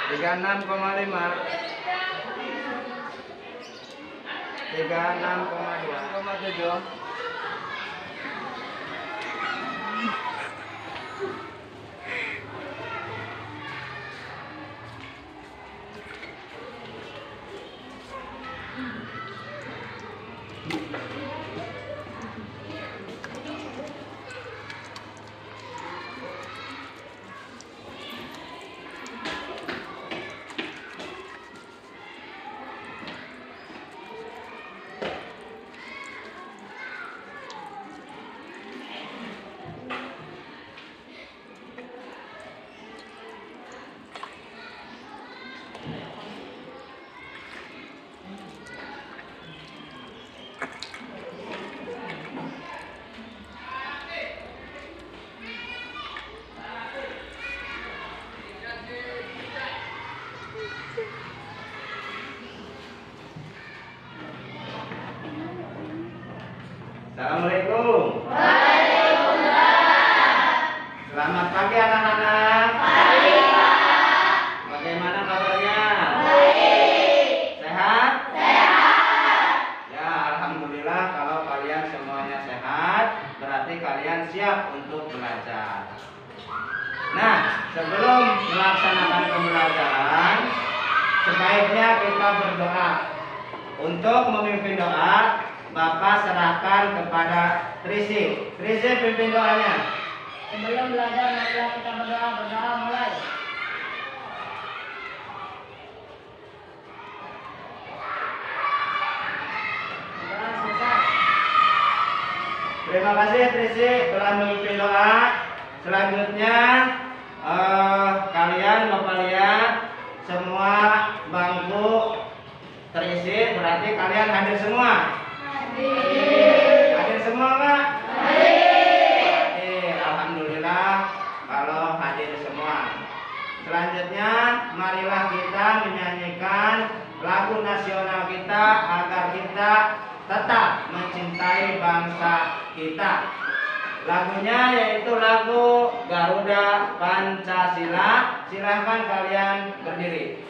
36,5, 36,2,7. Assalamualaikum. Waalaikumsalam. Selamat pagi anak-anak. Pagi, Pak. Bagaimana kabarnya? Baik. Sehat? Sehat. Ya, alhamdulillah kalau kalian semuanya sehat, berarti kalian siap untuk belajar. Nah, sebelum melaksanakan pembelajaran, sebaiknya kita berdoa. Untuk memimpin doa, Bapak serahkan kepada Trisi. Trisi pimpin doanya. Sebelum belajar, marilah kita berdoa. Berdoa mulai. Berdoa selesai. Terima kasih Trisi telah memimpin doa. Selanjutnya kalian Bapak lihat semua bangku terisi, berarti kalian hadir semua. Hadir semua, Pak? Hadir. Alhamdulillah kalau hadir semua. Selanjutnya marilah kita menyanyikan lagu nasional kita agar kita tetap mencintai bangsa kita. Lagunya yaitu lagu Garuda Pancasila. Silahkan kalian berdiri.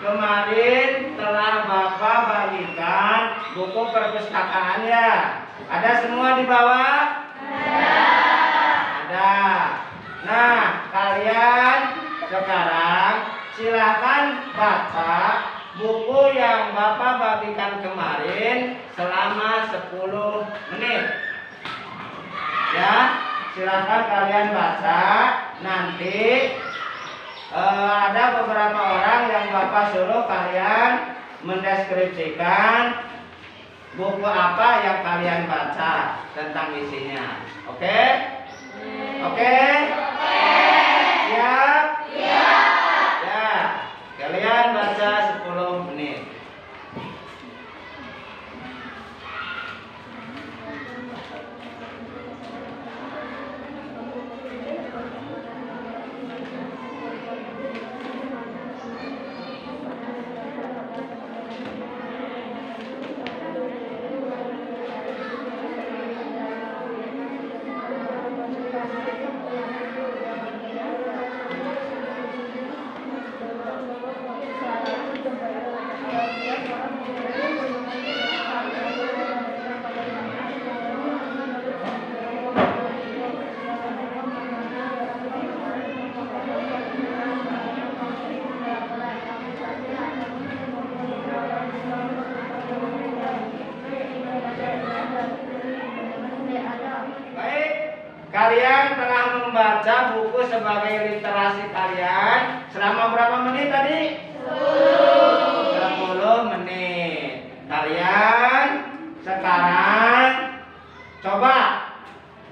Kemarin telah Bapak bagikan buku perpustakaan ya. Ada semua di bawah? Ada. Nah, kalian sekarang silakan baca buku yang Bapak bagikan kemarin selama 10 menit. Ya, silakan kalian baca. Nanti ada beberapa orang yang Bapak suruh kalian mendeskripsikan buku apa yang kalian baca tentang isinya. Oke? Oke? Siap? Ya, kalian baca 10 menit. Kalian telah membaca buku sebagai literasi kalian selama berapa menit tadi? 10 menit. Kalian sekarang coba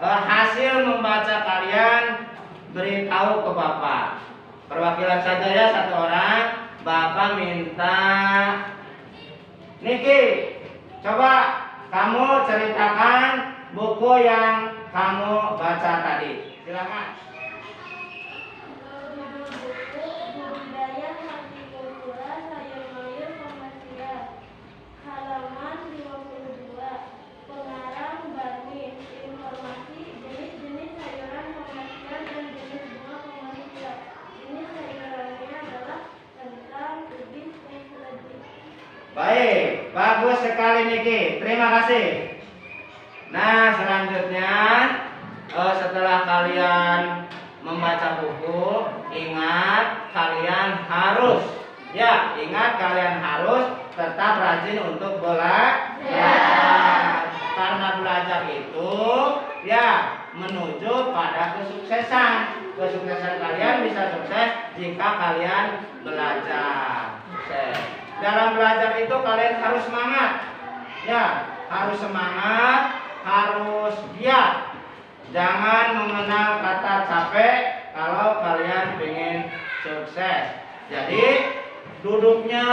hasil membaca kalian beritahu ke Bapak. Perwakilan saja ya, satu orang. Bapak minta Niki, coba kamu ceritakan buku yang kamu baca tadi. Silakan. Budaya Hortikultura Sayur Mayur Komersial. Halaman 22. Pengarang Barnis. Informasi jenis-jenis sayuran komersial dan jenis bunga komersial. Jenis sayurannya adalah kentang, ubi, dan seledri. Baik, bagus sekali Niki. Terima kasih. Nah, selanjutnya setelah kalian membaca buku, ingat kalian harus tetap rajin untuk belajar. Karena belajar itu ya menuju pada kesuksesan. Kesuksesan kalian bisa sukses jika kalian belajar. Dalam belajar itu kalian harus semangat. Ya, harus semangat. Harus giat. Jangan mengenal kata capek kalau kalian ingin sukses. Jadi duduknya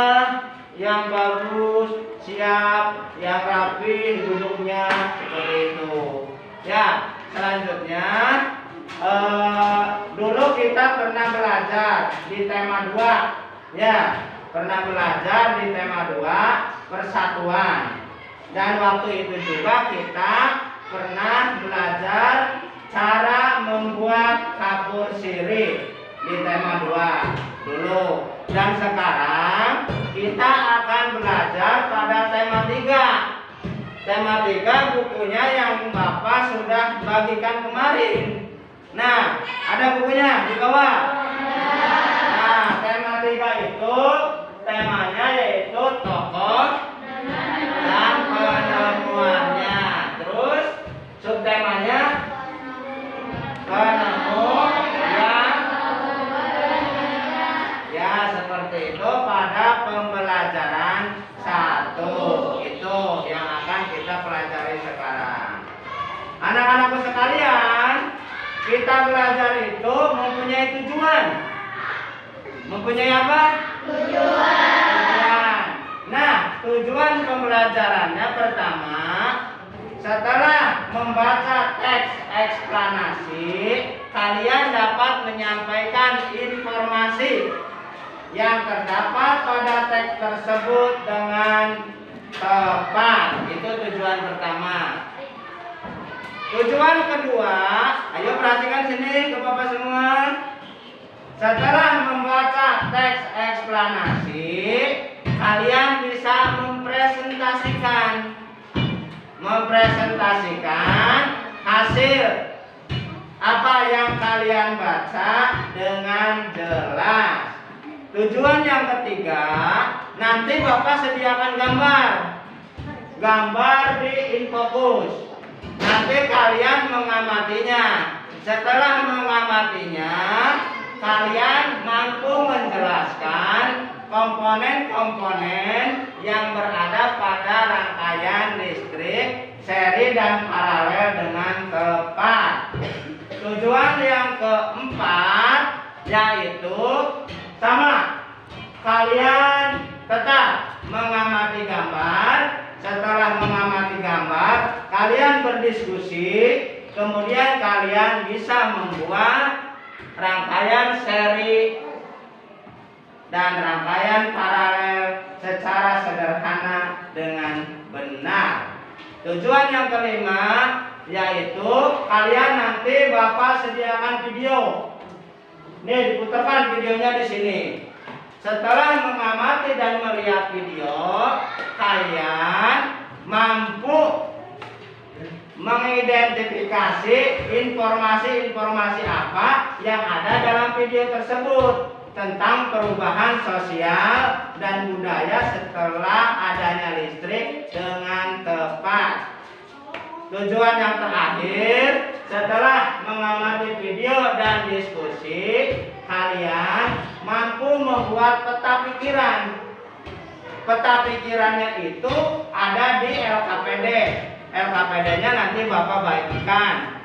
yang bagus, siap, yang rapi duduknya seperti itu. Ya, selanjutnya dulu kita pernah belajar di tema 2. Ya, pernah belajar di tema 2 persatuan. Dan waktu itu juga kita pernah belajar cara membuat kapur sirih di tema 2 dulu. Dan sekarang kita akan belajar pada tema 3. Tema 3 bukunya yang Bapak sudah bagikan kemarin. Nah, ada bukunya di bawah. Nah, tema 3 itu temanya yaitu tokoh dan penemuannya. Terus subtemanya penemu ya seperti itu pada pembelajaran 1. Itu yang akan kita pelajari sekarang. Anak-anakku sekalian, kita belajar itu mempunyai tujuan. Mempunyai apa? Tujuan. Nah, tujuan pembelajarannya pertama, setelah membaca teks eksplanasi, kalian dapat menyampaikan informasi yang terdapat pada teks tersebut dengan tepat. Itu tujuan pertama. Tujuan kedua, ayo perhatikan sini ke Bapak semua. Setelah membaca teks eksplanasi, kalian bisa mempresentasikan hasil apa yang kalian baca dengan jelas. Tujuan yang ketiga, nanti Bapak sediakan gambar di InFocus. Nanti kalian mengamatinya. Setelah mengamatinya, kalian mampu menjelaskan komponen-komponen yang berada pada rangkaian listrik seri dan paralel dengan tepat. Tujuan yang keempat yaitu sama, kalian tetap mengamati gambar. Setelah mengamati gambar, kalian berdiskusi, kemudian kalian bisa membuat rangkaian seri dan rangkaian paralel secara sederhana dengan benar. Tujuan yang kelima yaitu kalian nanti Bapak sediakan video. Nih, diputarkan videonya di sini. Setelah mengamati dan melihat video, kalian mampu mengidentifikasi informasi-informasi apa yang ada dalam video tersebut tentang perubahan sosial dan budaya setelah adanya listrik dengan tepat. Tujuan yang terakhir, setelah mengamati video dan diskusi, kalian mampu membuat peta pikiran. Peta pikirannya itu ada di LKPD. LKPD-nya nanti Bapak bagikan.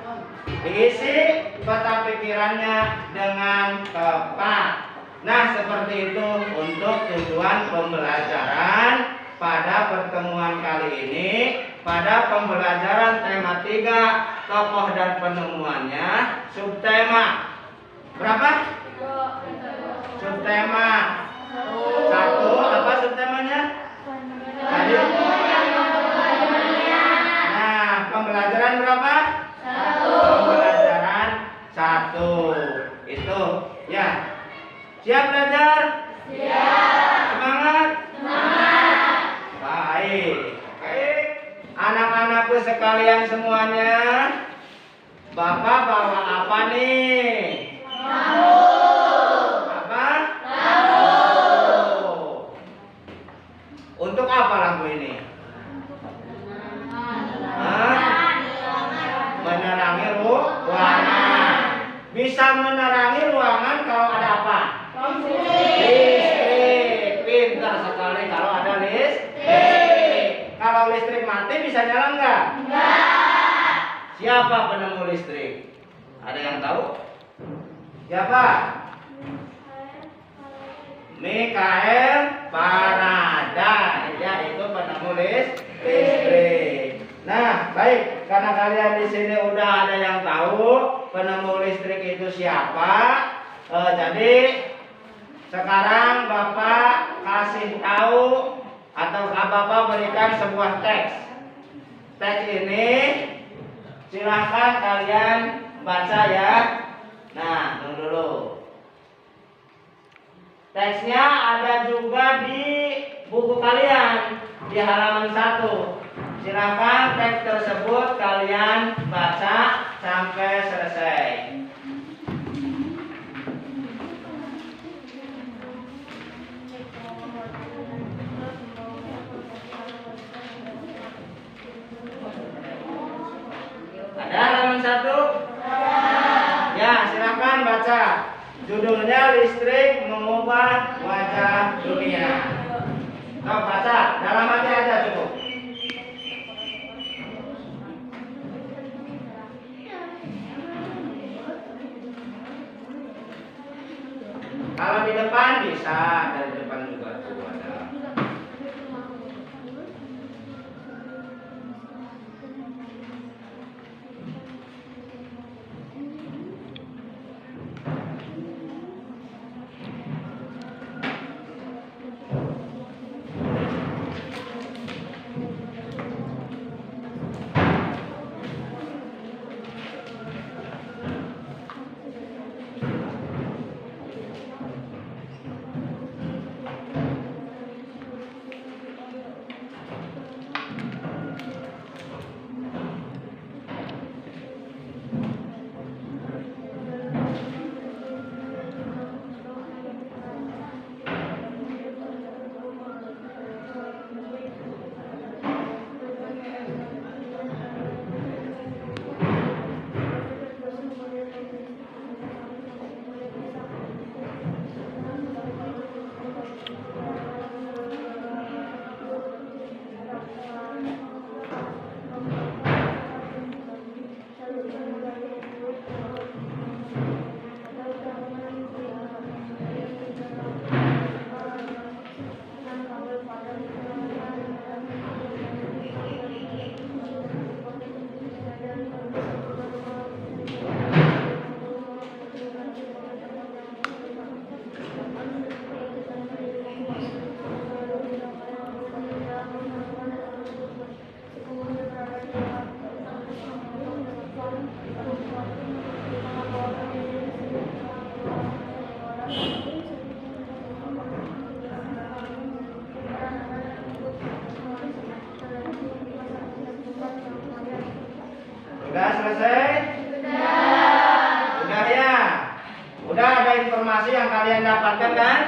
Diisi peta pikirannya dengan tepat. Nah, seperti itu untuk tujuan pembelajaran pada pertemuan kali ini. Pada pembelajaran tema 3, tokoh dan penemuannya, subtema berapa? Subtema 1, apa subtemanya? Tadi. Nah, pembelajaran berapa? 1. Pembelajaran 1. Itu ya. Siap belajar? Siap. Semangat? Semangat. Baik. Anak-anakku sekalian semuanya, Bapak bawa apa nih? Lampu. Apa? Lampu. Untuk apa lampu ini? Menerangi ruangan. Bisa menerangi ruangan kalau ada apa? Listrik. Pintar sekali kalau ada listrik. Kalau listrik mati bisa nyala enggak? Enggak. Siapa penemu listrik? Ada yang tahu? Siapa? Michael Faraday. Ya, itu penemu listrik. Nah, baik. Karena kalian di sini udah ada yang tahu penemu listrik itu siapa. Jadi sekarang Bapak kasih tahu atau Bapak berikan sebuah teks. Teks ini silahkan kalian baca ya. Nah, tunggu dulu. Teksnya ada juga di buku kalian di halaman 1. Silahkan teks tersebut kalian baca sampai selesai. Ada halaman 1? Ya, silakan baca. Judulnya listrik mengubah wajah dunia. Oh, baca dalam hati aja cukup. Kalau di depan bisa, dari depan juga tuh ada. dapatkan kan?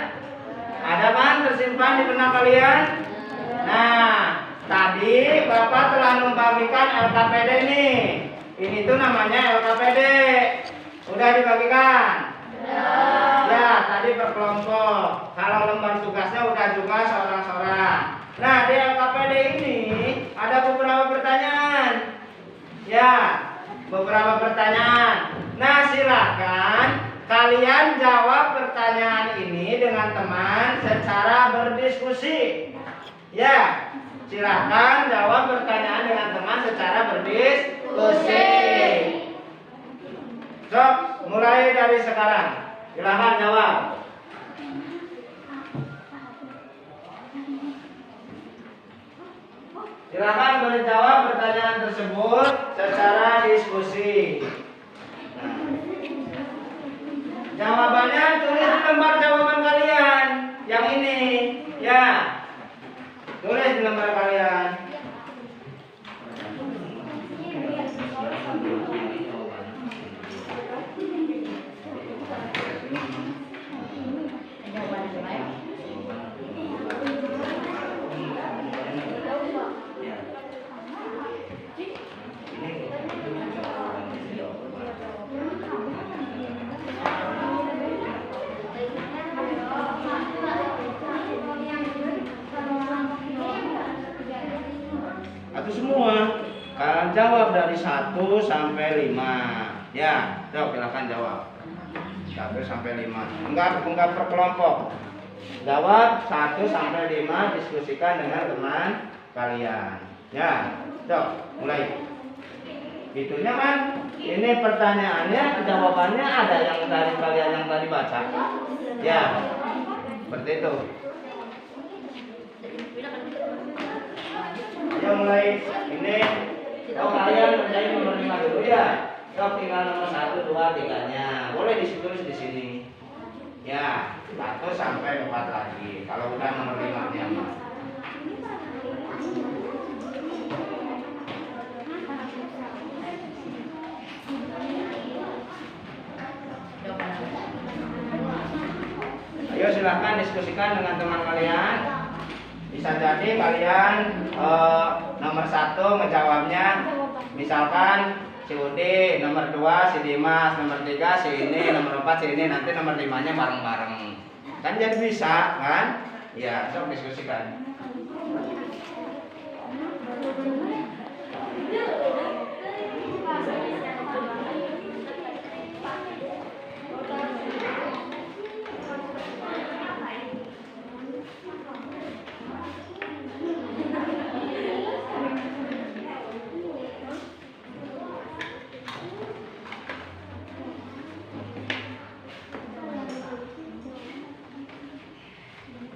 Ada kan tersimpan di benak kalian? Nah, tadi Bapak telah membagikan LKPD nih. Ini tuh namanya LKPD. Udah dibagikan? Ya, tadi per kelompok. Kalau lembar tugasnya udah juga seorang-seorang. Nah, di LKPD ini ada beberapa pertanyaan. Ya, beberapa pertanyaan. Nah, silakan kalian jawab pertanyaan ini dengan teman secara berdiskusi. Ya, silakan jawab pertanyaan dengan teman secara berdiskusi. Sok, mulai dari sekarang. Silakan jawab. Silakan menjawab pertanyaan tersebut secara diskusi. Nah, jawabannya tulis di lembar jawaban kalian. Yang ini, ya. Tulis di lembar kalian. Atau semua kalian jawab dari 1 sampai 5. Ya, silakan jawab 1 sampai 5. Enggak per kelompok. Jawab 1 sampai 5, diskusikan dengan teman kalian. Ya, mulai. Itunya kan, ini pertanyaannya, jawabannya ada yang dari kalian yang tadi baca. Ya, seperti itu. Ya, mulai ini. Kalian menjadi nomor 5 dulu ya. Tinggal nomor 1, 2, 3-nya. Boleh ditulis di sini. Ya, 1 sampai 4 lagi. Kalau udah nomor 5-nya mah. Ayo silahkan diskusikan dengan teman kalian. Bisa jadi kalian nomor 1 ngejawabnya misalkan si Udi, nomor 2 si Dimas, nomor 3 si ini, nomor 4 si ini, nanti nomor 5-nya bareng-bareng. Kan jadi bisa kan? Ya, sok diskusikan.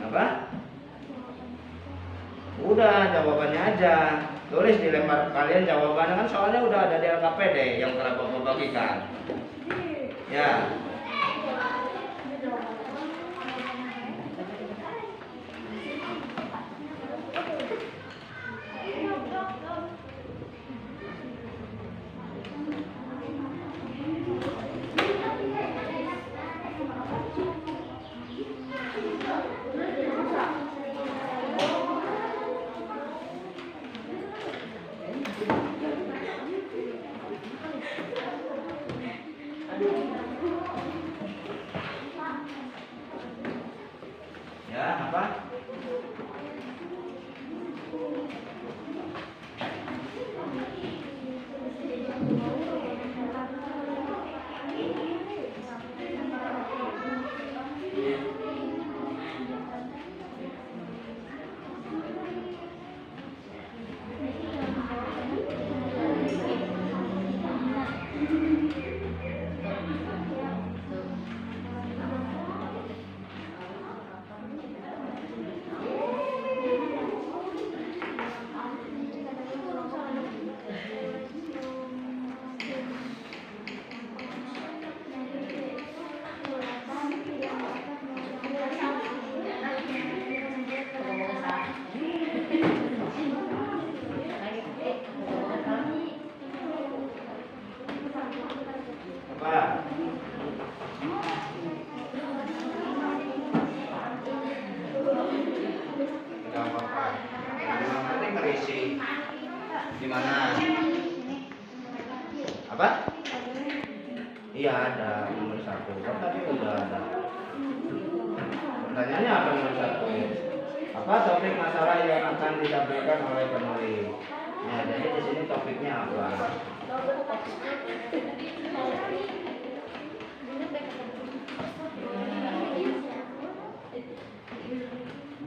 Apa? Udah, jawabannya aja. Tulis di lembar kalian jawabannya, kan soalnya udah ada di LKPD yang telah Bapak bagikan. Ya. Gimana? Apa? Iya ada nomor 1. Kan tadi udah ada. Pertanyaannya apa nomor 1? Apa topik masalah yang akan disampaikan oleh penulis? Ya, jadi di sini topiknya apa?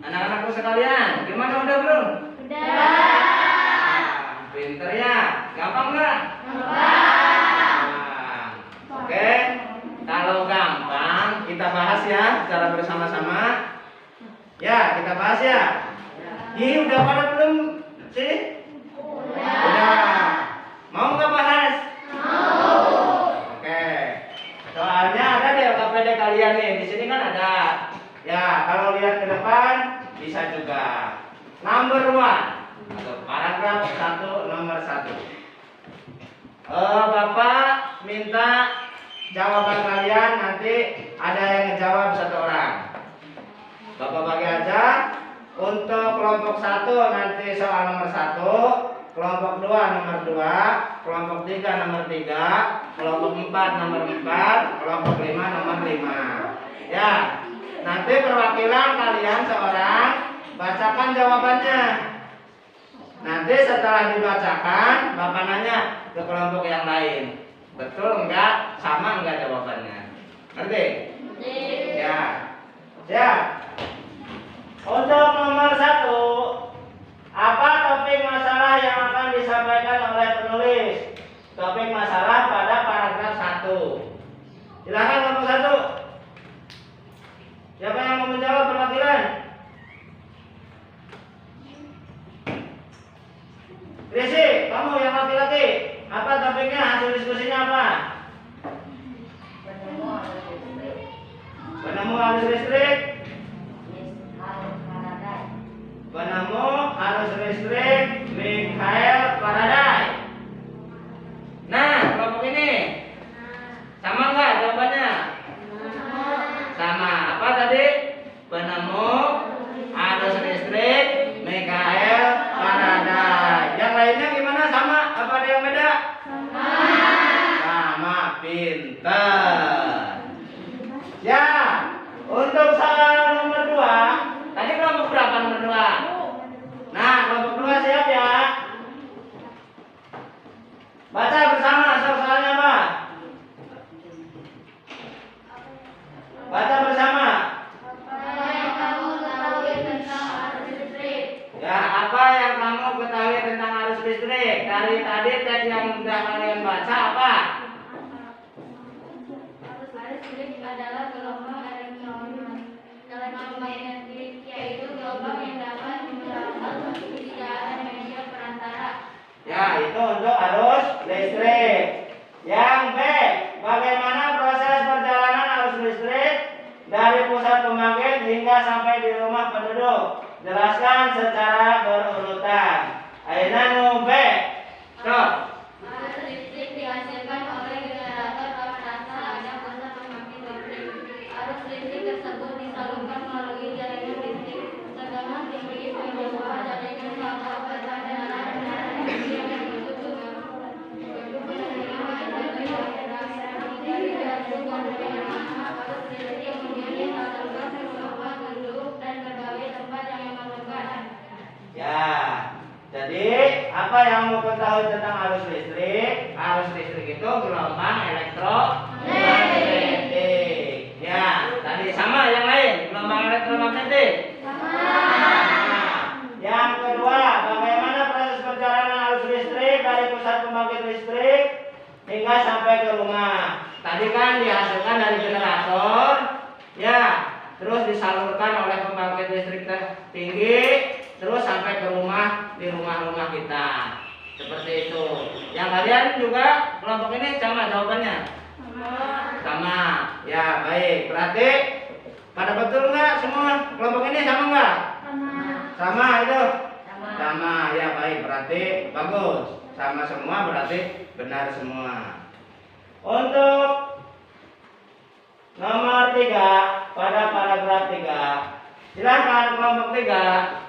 Anak-anakku sekalian, gimana udah belum? Udah. Pinter ya? Gampang nggak? Gampang. Oke. Kalau gampang, kita bahas ya secara bersama-sama. Ya, kita bahas ya. Ih, udah pada belum sih? Udah. Mau nggak bahas? Mau. Oke. Soalnya ada di LKPD kalian nih. Di sini kan ada. Ya, kalau lihat ke depan bisa juga. Number 1 atau paragraf 1 nomor 1. Bapak minta jawaban kalian, nanti ada yang ngejawab 1 orang. Bapak bagi aja. Untuk kelompok 1 nanti soal nomor 1, kelompok 2 nomor 2, kelompok 3 nomor 3, kelompok 4 nomor 4, kelompok 5 nomor 5. Ya. Nanti perwakilan kalian seorang bacakan jawabannya. Nanti setelah dibacakan, Bapak nanya ke kelompok yang lain. Betul enggak? Sama enggak jawabannya? Ngerti? Ya. Ya. Untuk nomor 1, apa topik masalah yang akan disampaikan oleh penulis? Topik masalah pada paragraf 1. Silakan kelompok 1. Siapa yang mau menjawab perwakilan? Krisi, kamu yang laki-laki. Apa topiknya? Hasil diskusinya apa? Penemu arus listrik. Penemu arus listrik Michael Faraday. Nah, kelompok ini sama nggak jawabannya? Sama. Apa tadi? Penemu arus listrik Michael Faraday. Yang lainnya gimana? Sama? Apa ada yang beda? Sama. Pinter. Ya. Untuk soal nomor 2, tadi kelompok berapa nomor 2? Nah, kelompok 2 siap ya? Baca bersama soalnya apa? Baca bersama. Ya, apa yang kamu ketahui tentang arus listrik? Dari tadi teks yang sudah kalian baca apa? Arus listrik adalah gelombang elektromagnetik, yaitu gelombang yang dapat berasal jika ada media perantara. Ya, itu untuk arus listrik. Yang B, bagaimana proses perjalanan arus listrik dari pusat pembangkit hingga sampai di rumah penduduk? Jelaskan secara berurutan. Aina nu B. Stop. Arus listrik dihasilkan oleh generator atau ada pusat pembangkit listrik. Arus listrik tersebut disalurkan melalui jaringan listrik, sedangkan tinggi berupa jaringan atau petaran yang ditutup dari jantung arus listrik kemudian disalurkan ke rumah penduduk dan berbagai tempat yang memerlukan. Ya. Jadi, apa yang mau ketahui tentang arus listrik? Arus listrik itu gelombang elektromagnetik. Ya, tadi sama yang lain, gelombang elektromagnetik. Sama. Yang kedua, bagaimana proses perjalanan arus listrik dari pusat pembangkit listrik hingga sampai ke rumah? Tadi kan dihasilkan dari generator, ya, terus disalurkan oleh pembangkit listrik tinggi, terus sampai ke rumah, di rumah-rumah kita. Seperti itu. Yang kalian juga kelompok ini sama jawabannya? Sama. Ya, baik. Berarti pada betul nggak semua kelompok ini sama nggak? Sama itu? Sama. Ya, baik. Berarti bagus. Sama semua berarti benar semua. Untuk nomor 3 pada paragraf 3. Silakan kelompok 3.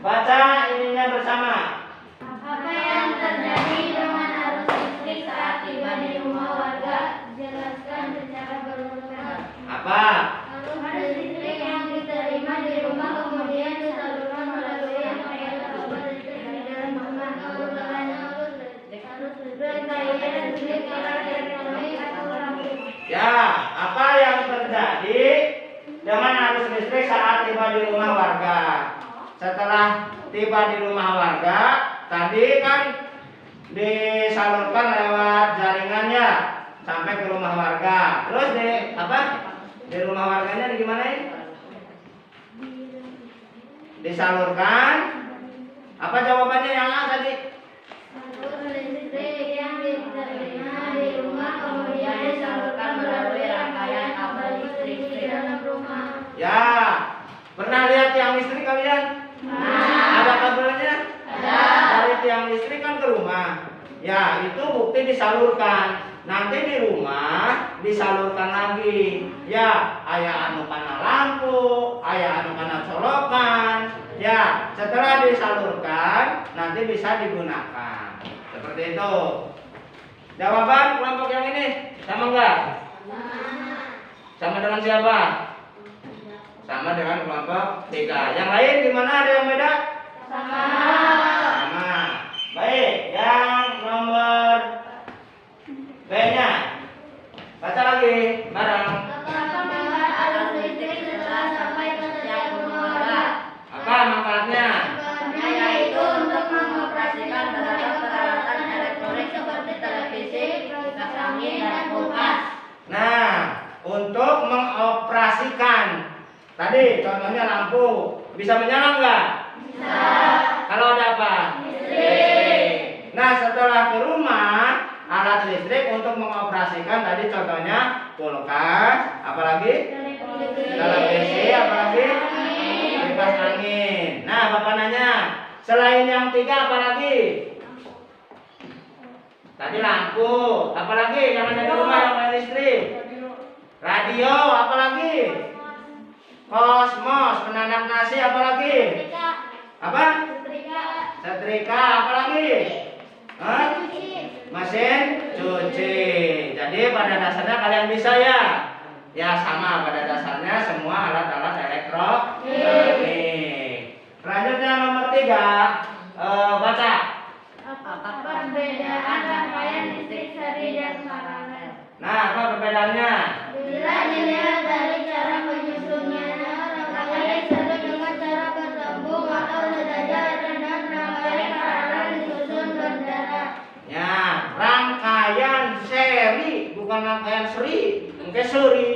Baca ininya bersama. tiba di rumah warga. Setelah tiba di rumah warga, tadi kan disalurkan lewat jaringannya sampai ke rumah warga. Terus di rumah warganya di gimana ini? Disalurkan. Apa jawabannya yang A tadi? Salur listrik yang diterima di rumah kemudian disalurkan melalui rangkaian kabel listrik di dalam rumah. Ya, pernah lihat tiang listrik kalian? Ada kabelnya? Ada. Dari tiang listrik kan ke rumah. Ya, itu bukti disalurkan. Nanti di rumah disalurkan lagi. Ya, aya anu kana lampu, aya anu kana colokan. Ya, setelah disalurkan nanti bisa digunakan. Seperti itu. Jawaban kelompok yang ini sama enggak? Sama dengan siapa? Sama dengan kelompok 3. Yang lain gimana, ada yang beda? Sama. Baik, yang nomor B-nya. Baca lagi bareng. Apakah arus listrik setelah sampai ke setiap rumah warga? Apa manfaatnya? Yaitu untuk mengoperasikan beragam peralatan elektronik seperti televisi, kipas angin, dan kulkas. Nah, untuk mengoperasikan. Tadi contohnya lampu. Bisa menyala enggak? Bisa. Kalau ada apa? Listrik. Nah, setelah ke rumah, alat listrik untuk mengoperasikan tadi contohnya kulkas, apalagi? Televisi, apalagi? Kipas angin. Nah, Bapak nanya, selain yang 3 apalagi? Tadi lampu, apalagi yang ada di rumah yang pakai listrik? Radio, apalagi? Kosmos, penanak nasi, apalagi? Apa? Setrika, apalagi? Hah? Mesin cuci. Jadi pada dasarnya kalian bisa ya? Ya sama, pada dasarnya semua alat-alat elektronik. Selanjutnya nomor 3, baca. Perbedaan rangkaian listrik seri dan paralel. Nah, apa perbedaannya? Bila dilihat dari cara penyusunnya, rangkaian seri dengan cara bersambung atau sejajar dan rangkaian paralel disusun berderet. Ya, rangkaian seri, bukan rangkaian seri. Mungkin seri.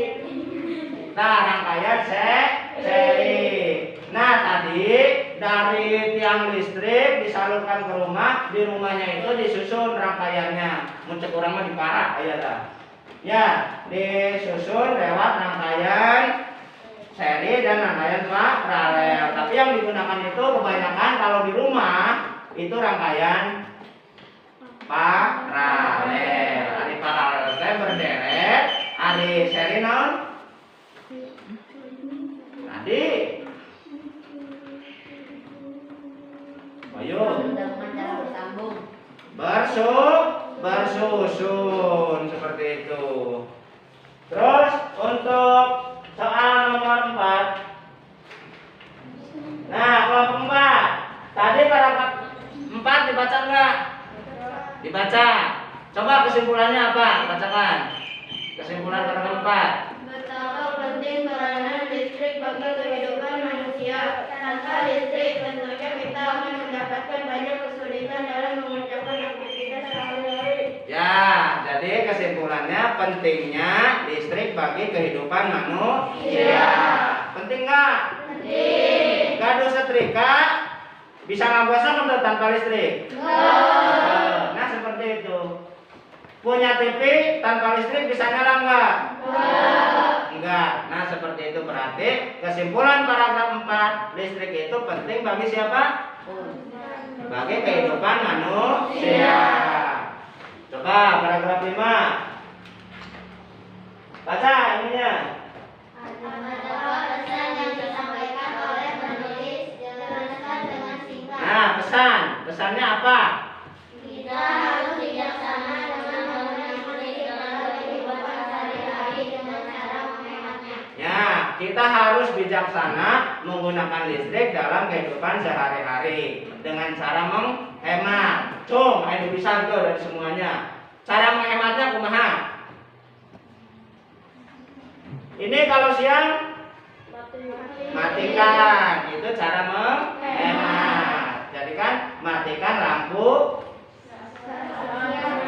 Nah, rangkaian seri. Nah, tadi dari tiang listrik disalurkan ke rumah, di rumahnya itu disusun rangkaiannya. Muncul orang mah diparah aya dah. Ya, disusun lewat rangkaian seri dan rangkaian paralel. Tapi yang digunakan itu kebanyakan kalau di rumah itu rangkaian paralel. Ari paralel teh berderet, ari seri naon? Tadi. Ayo. Dengan cara bersambung. Bersusun seperti itu. Terus untuk soal nomor 4. Nah, kelompok 4. Tadi paragraf 4 dibaca enggak? Dibaca. Coba kesimpulannya apa? Bacakan. Kesimpulan paragraf 4. Betapa penting peranan listrik bagi kehidupan manusia. Tanpa listrik tentunya kita akan mendapatkan banyak kesulitan dalam mengerjakan aktivitas sehari-hari. Ya, jadi kesimpulannya pentingnya listrik bagi kehidupan manusia. Penting nggak? Penting. Gaduh setrika bisa ngagosok untuk tanpa listrik? Nah, seperti itu. Punya TV tanpa listrik bisa nyala nggak? Enggak. Nah, seperti itu berarti kesimpulan paragraf 4, listrik itu penting bagi siapa? Bagi kehidupan manusia. Coba paragraf 5. Baca ininya. Adakah pesan yang disampaikan oleh penulis? Jelaskan dengan singkat. Nah, pesannya apa? Kita harus bijaksana dengan menggunakan listrik dalam kehidupan sehari-hari dengan cara menghematnya. Ya, kita harus bijaksana menggunakan listrik dalam kehidupan sehari-hari dengan cara menghemat. Cung, ayo bisa tuh dari semuanya. Cara menghematnya kumaha? Ini kalau siang Matikan. Itu cara menghemat. Jadi kan matikan lampu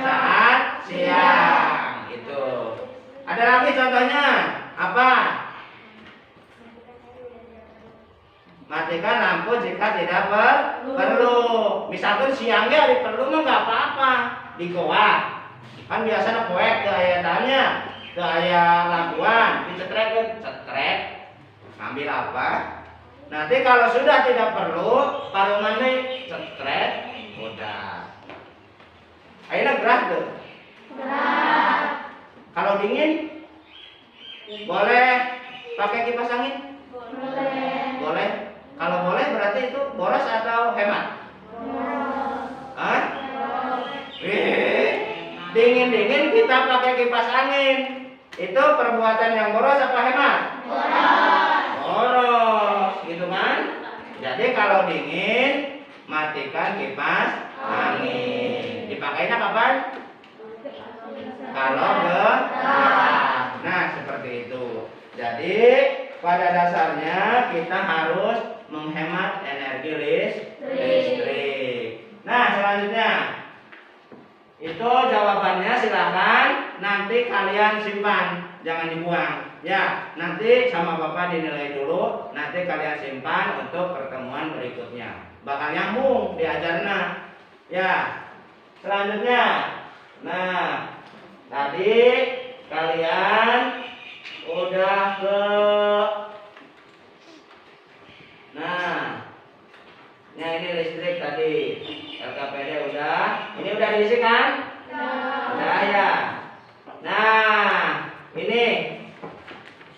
saat siang. Itu. Ada lagi contohnya. Apa? Matikan lampu jika tidak perlu. Misalkan siangnya hari perlu mah nggak apa-apa. Di goa kan biasanya poek ke aya tanya, ke aya lampuan, dicetrek, cetrek, ambil apa? Nanti kalau sudah tidak perlu, parungannya cetrek, udah. Akhirnya gerah tuh. Kalau dingin, boleh pakai kipas angin? Boleh. Kalau boleh berarti itu boros atau hemat? Hah? Dingin-dingin kita pakai kipas angin. Itu perbuatan yang boros apa hemat? Boros, gitu kan? Jadi kalau dingin, matikan kipas angin. Dipakainya kapan? Kalau gerah. Nah, seperti itu. Jadi pada dasarnya kita harus menghemat energi listrik. Nah, selanjutnya itu jawabannya silahkan nanti kalian simpan, jangan dibuang. Ya, nanti sama Bapak dinilai dulu, nanti kalian simpan untuk pertemuan berikutnya. Bakal nyambung diajarnya. Ya, selanjutnya. Nah, tadi kalian udah ke ini listrik tadi. LKPD udah. Ini udah diisi kan? Udah ya. Nah, ini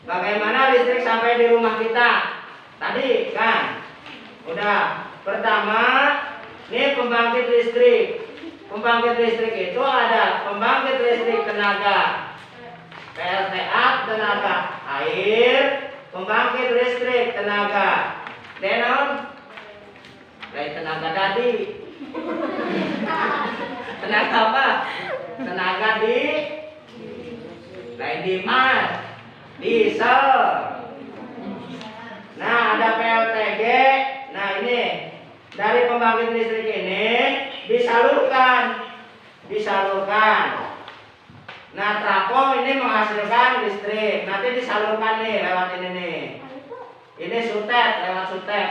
bagaimana listrik sampai di rumah kita? Tadi kan udah. Pertama, ini pembangkit listrik. Pembangkit listrik itu ada pembangkit listrik tenaga PLTA, tenaga air, pembangkit listrik tenaga denon, dari tenaga tadi. Tenaga apa? Tenaga lain dimas, diesel. Nah, ada PLTG. Nah, ini dari pembangkit listrik ini disalurkan. Nah, trafo ini menghasilkan listrik. Nanti disalurkan nih lewat ini nih. Ini sutet, lewat sutet.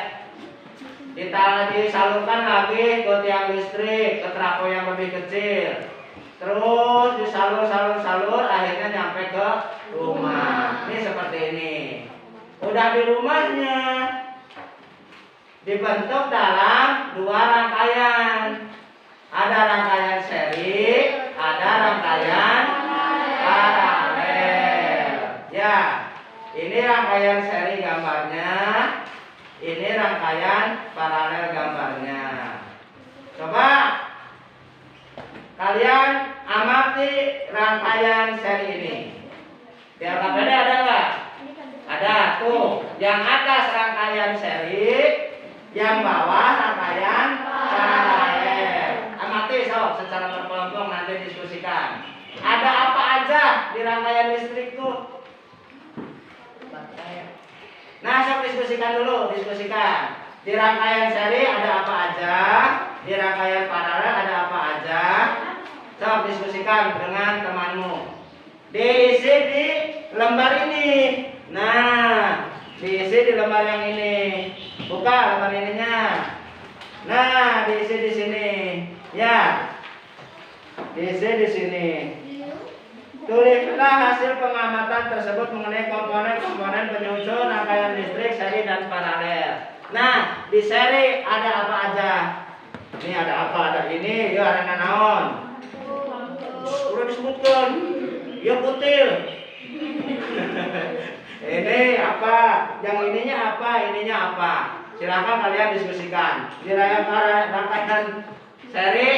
Disalurkan lagi ke tiang listrik, ke trafo yang lebih kecil. Terus disalur, akhirnya nyampe ke rumah. Ini seperti ini. Udah di rumahnya, dibentuk dalam dua rangkaian. Ada rangkaian seri, ada rangkaian paralel. Ya, ini rangkaian seri gambarnya, ini rangkaian paralel gambarnya. Coba kalian amati rangkaian seri ini. Di LKPD ada nggak? Ada tuh. Yang atas rangkaian seri, yang bawah rangkaian paralel. Amati sok secara berkelompok, nanti diskusikan. Ada apa aja di rangkaian listrik tuh? Nah, sok diskusikan dulu, diskusikan. Di rangkaian seri ada apa aja? Di rangkaian paralel ada apa aja? Sok diskusikan dengan temanmu. Diisi di lembar ini. Nah, diisi di lembar yang ini. Buka lembar ininya. Nah, diisi di sini. Ya. Diisi di sini. Tulislah hasil pengamatan tersebut mengenai komponen-komponen penyusun rangkaian listrik seri dan paralel. Nah, di seri ada apa aja? Ini ada apa? Ada ini, ya ada naon. Sudah disebutkan. Ya kutil. Ini apa? Yang ininya apa? Ininya apa? Silakan kalian diskusikan. Di rangkaian seri,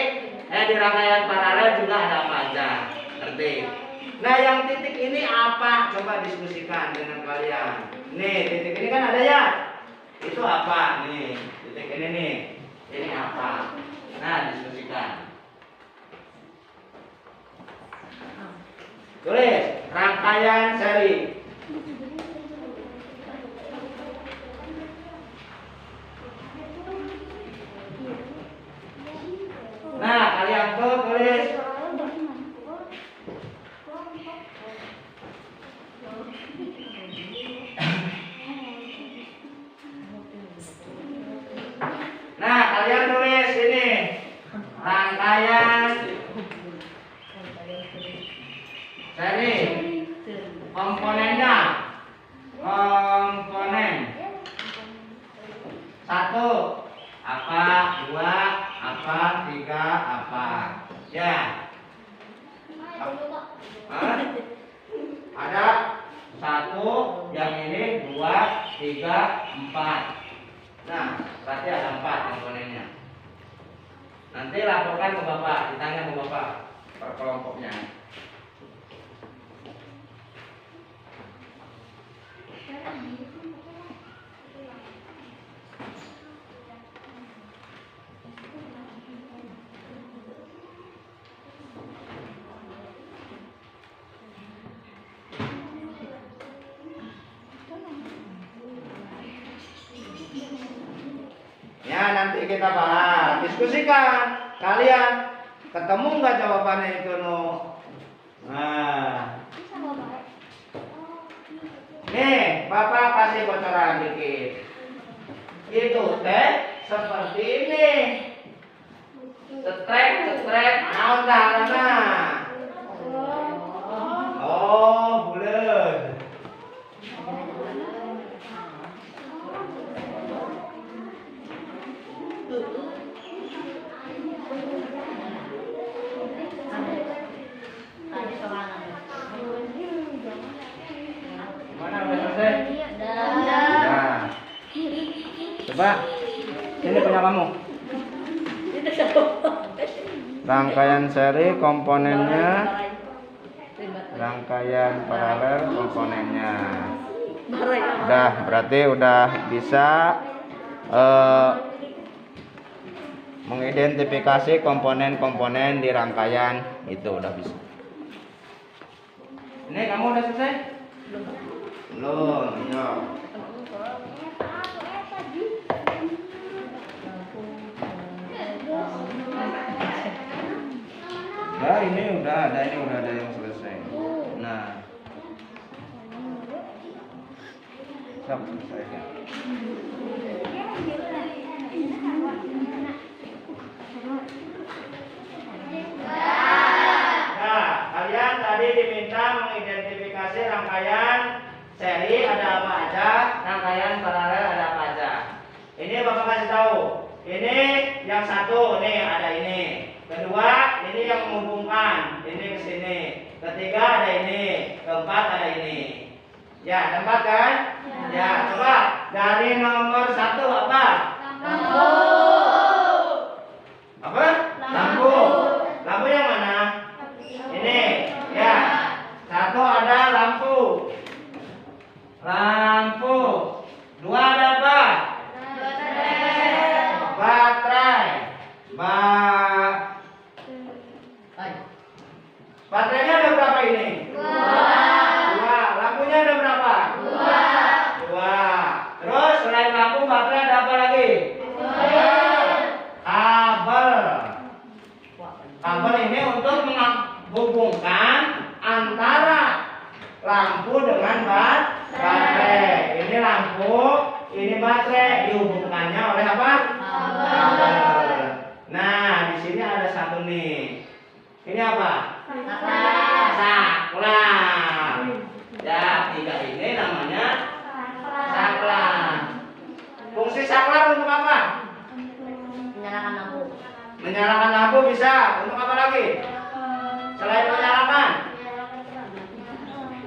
di rangkaian paralel juga ada apa aja? Ngerti? Nah, yang titik ini apa? Coba diskusikan dengan kalian. Nih, titik ini kan ada ya? Itu apa? Nih, titik ini nih. Ini apa? Nah, diskusikan. Tulis rangkaian seri. tulis. Nah, kalian tulis ini rangkaian seri komponennya. Komponen 1 apa, 2 apa, 3 apa. Ya. Hah? Ada 1, yang ini 2, 3, 4. Nah, berarti ada 4 komponennya. Nanti laporkan ke Bapak, ditanya ke Bapak per kelompoknya. Ya, nanti kita bahas, diskusikan. Kalian ketemu nggak jawabannya itu, no? Nah, nih, Bapak kasih bocoran dikit. Itu teh seperti ini. Setrek, naon carana? Oh, bulat. Mana udah selesai? Nah, coba ini punya kamu. Rangkaian seri komponennya, rangkaian paralel komponennya. Udah, berarti udah bisa mengidentifikasi komponen-komponen di rangkaian itu, udah bisa. Ini kamu udah selesai? Belum, iya. Ya, ini udah ada yang selesai. Nah, siap selesai ya. Nah, kalian tadi diminta mengidentifikasi rangkaian seri ada apa aja, rangkaian paralel ada apa aja. Ini Bapak kasih tahu. Ini yang satu, nih ada ini. Kedua, ini yang menghubungkan, ini ke sini. Ketiga ada ini, keempat ada ini. Ya, tempat kan? Ya, coba dari nomor 1 apa? Lampu. Apa? Lampu. Lampu yang mana? Ini. Ya. 1 ada lampu. Lampu. 2 ada apa? Baterai. Baterainya ada berapa ini? 2. Lampunya ada berapa? 2. Terus selain lampu, baterai ada apa lagi? Kabel. Kabel ini untuk menghubungkan antara lampu dengan baterai. Ini lampu, ini baterai, dihubungkannya oleh apa? Kabel. Nah, di sini ada satu nih. Ini apa? Saklar. Ya, 3 ini namanya saklar. Fungsi saklar untuk apa? Menyalakan lampu. Menyalakan lampu bisa. Untuk apa lagi? Selain menyalakan?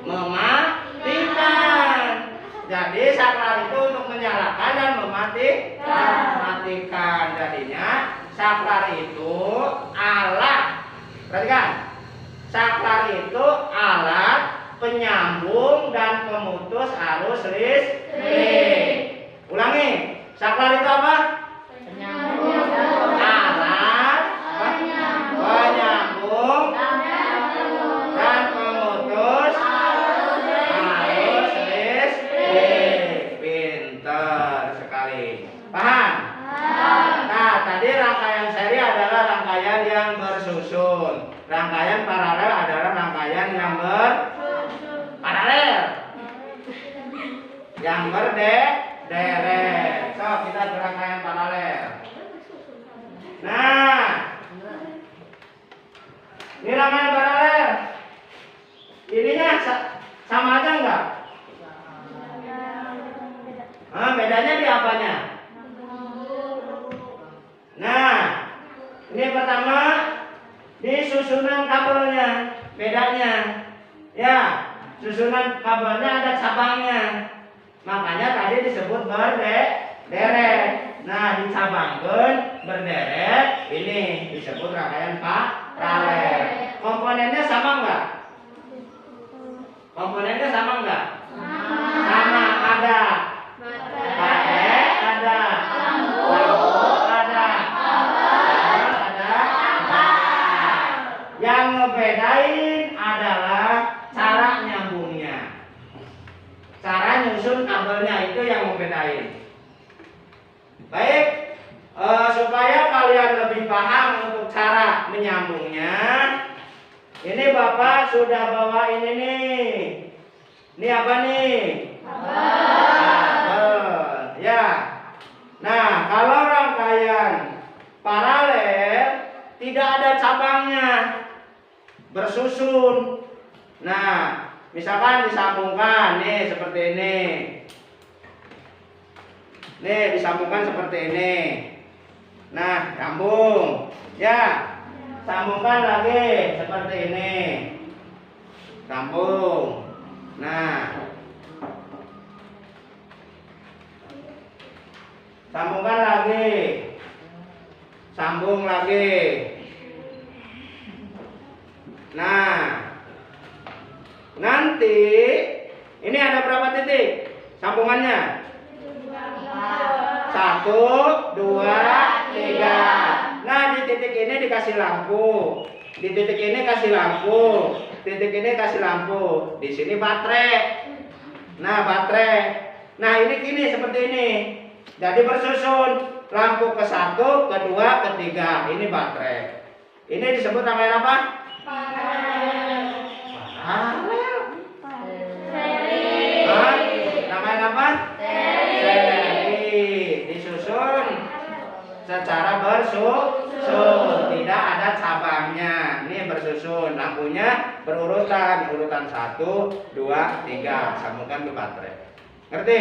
Mematikan. Jadi saklar itu untuk menyalakan dan mematikan. Jadinya saklar itu alat. Perhatikan, saklar itu alat penyambung dan pemutus arus listrik. Ulangi, saklar itu apa? Alat penyambung dan pemutus arus listrik. Pintar sekali. Paham? Nah, tadi rangkaian seri adalah rangkaian yang bersusun. Rangkaian paralel adalah rangkaian yang paralel. Yang berderet. So, kita berangkaian paralel. Nah, ini rangkaian paralel. Ininya sama aja enggak? Bedanya di apanya? Nah, ini pertama di susunan kabelnya. Bedanya, ya, susunan kabelnya ada cabangnya. Makanya tadi disebut berderet. Nah, dicabangkan berderet, ini disebut rangkaian paralel. Komponennya sama enggak? Komponennya sama enggak? Sama, ada baterai, ada lampu, ada. Yang ngebedain adalah cara nyambungnya. Cara nyusun kabelnya itu yang membedain. Baik, supaya kalian lebih paham untuk cara menyambungnya, ini Bapak sudah bawain ini. Ini apa nih? Kabel. Ya. Nah, kalau rangkaian paralel tidak ada cabangnya, bersusun. Nah, misalkan disambungkan nih seperti ini. Nih, disambungkan seperti ini. Nah, sambung. Ya. Sambungkan lagi seperti ini. Sambung. Nah. Sambungkan lagi. Sambung lagi. Nah. Nanti ini ada berapa titik sambungannya? 1, 2, 3. Nah, di titik ini dikasih lampu. Di titik ini kasih lampu. Titik ini kasih lampu. Di sini baterai. Nah, baterai. Nah, ini gini seperti ini. Jadi bersusun. Lampu ke 1, ke 2, ke 3. Ini baterai. Ini disebut rangkaian apa? Paralel. Rangkaian apa? Disusun secara bersusun, tidak ada cabangnya. Ini bersusun, lampunya berurutan, urutan 1, 2, 3, sambungkan ke baterai. Ngerti?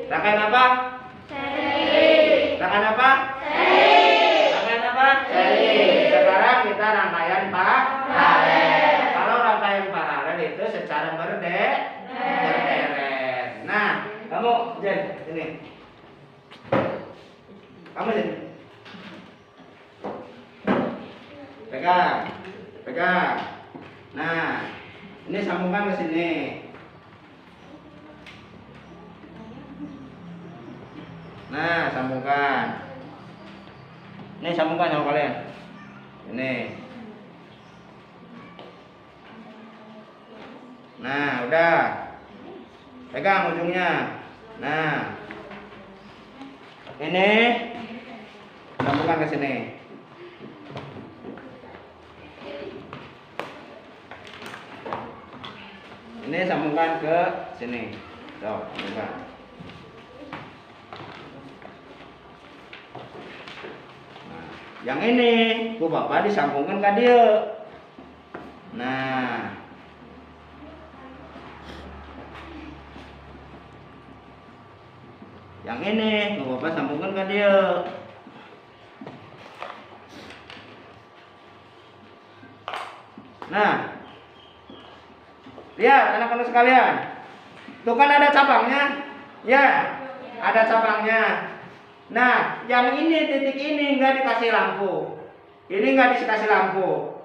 Rangkaian apa? Rangkaian apa? Rangkaian apa? Sekarang kita rangkaian paralel. Kalau rangkaian paralel itu secara berderet. Nah, kamu Jen, sini. Kamu sini. Pegang. Nah, ini sambungkan ke sini. Nah, sambungkan. Ini sambungkan sama kalian. Ini. Nah, udah. Pegang ujungnya. Nah. Ini sambungkan ke sini. Ini sambungkan ke sini. Tuh, sambungkan. Nah, yang ini, Bu Bapak disambungkan ke dia. Nah. Yang ini, Bu Bapak sambungkan ke dia. Nah. Lihat anak-anak sekalian. Tuh kan ada cabangnya. Ya, ada cabangnya. Nah, yang ini titik ini nggak dikasih lampu. Ini nggak dikasih lampu.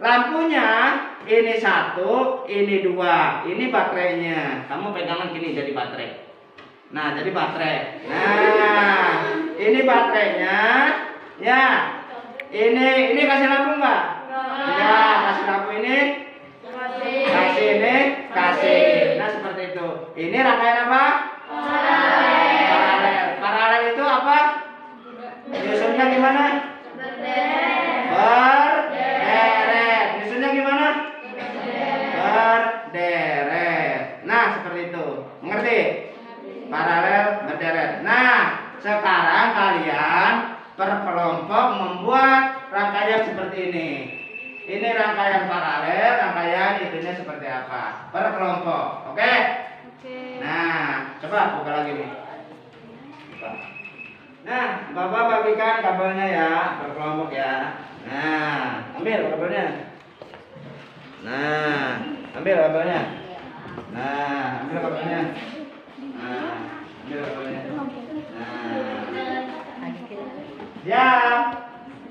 Lampunya ini 1, ini 2. Ini baterainya. Kamu pegangan gini jadi baterai. Nah, jadi baterai. Nah, ini baterainya. Ya. Ini kasih lampu enggak? Ya, kasih lampu ini. Kasih ini, kasih. Nah, seperti itu. Ini rangkaian apa? Paralel. Paralel itu apa? Nyusunnya gimana? Berderet. sekarang kalian per kelompok membuat rangkaian seperti ini. Ini rangkaian paralel, rangkaian itunya seperti apa? Per kelompok, oke? Nah, coba buka lagi nih. Buka. Nah, Bapak bagikan kabelnya ya, per kelompok ya. Nah, ambil kabelnya. Nah, ambil kabelnya. Nah, ambil kabelnya. Nah, ambil kabelnya. Nah, ya,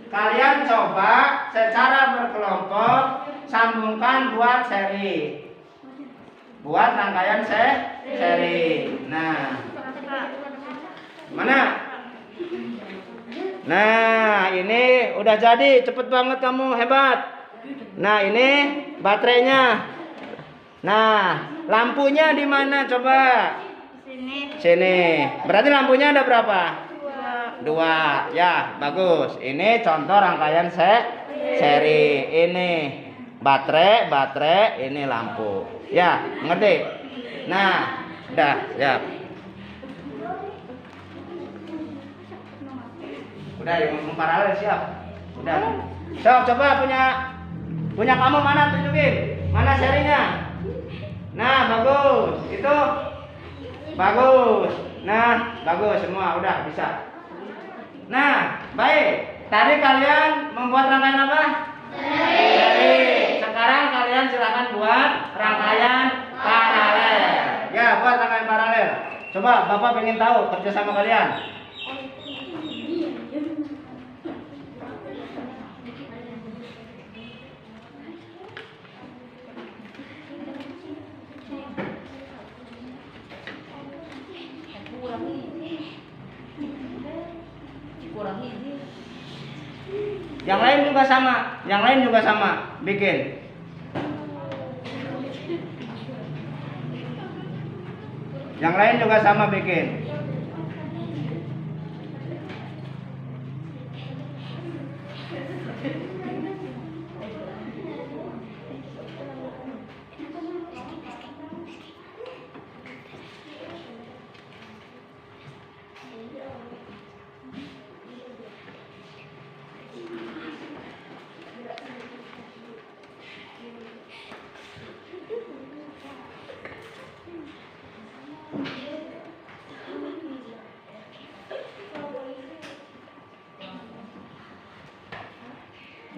kalian coba secara berkelompok sambungkan buat seri, buat rangkaian seri. Nah, mana? Nah, ini udah jadi, cepet banget kamu, hebat. Nah, ini baterainya. Nah, lampunya di mana coba? Sini. Berarti lampunya ada berapa? Dua. Ya, bagus. Ini contoh rangkaian seri. Ini baterai, ini lampu. Ya, ngerti? Nah, udah, siap. Udah, yang paralel siap. Udah. So, coba punya kamu mana, tunjukin. Mana serinya? Nah, bagus. Itu bagus. Nah, bagus semua, udah bisa. Nah, baik. Tadi kalian membuat rangkaian apa? Seri. Sekarang kalian silakan buat rangkaian paralel. Ya, buat rangkaian paralel. Coba Bapak pengen tahu kerja sama kalian. Yang lain juga sama, bikin. Yang lain juga sama bikin.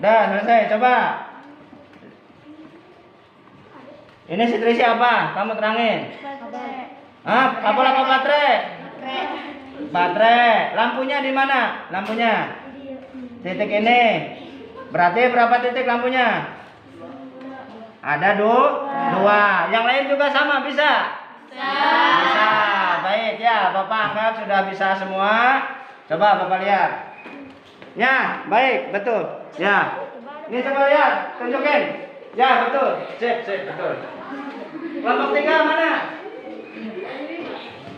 Dah selesai, coba. Ini setrisi apa? Kamu terangin. Ah, apa baterai? Baterai. Lampunya di mana? Lampunya. Titik ini. Berarti berapa titik lampunya? Ada dua. Yang lain juga sama, bisa? Bisa. Baik ya, Bapak anggap sudah bisa semua. Coba Bapak lihat. Ya, baik, betul. Ya. Ini coba lihat, tunjukin. Ya, betul. Sip, betul. Kelompok 3 mana?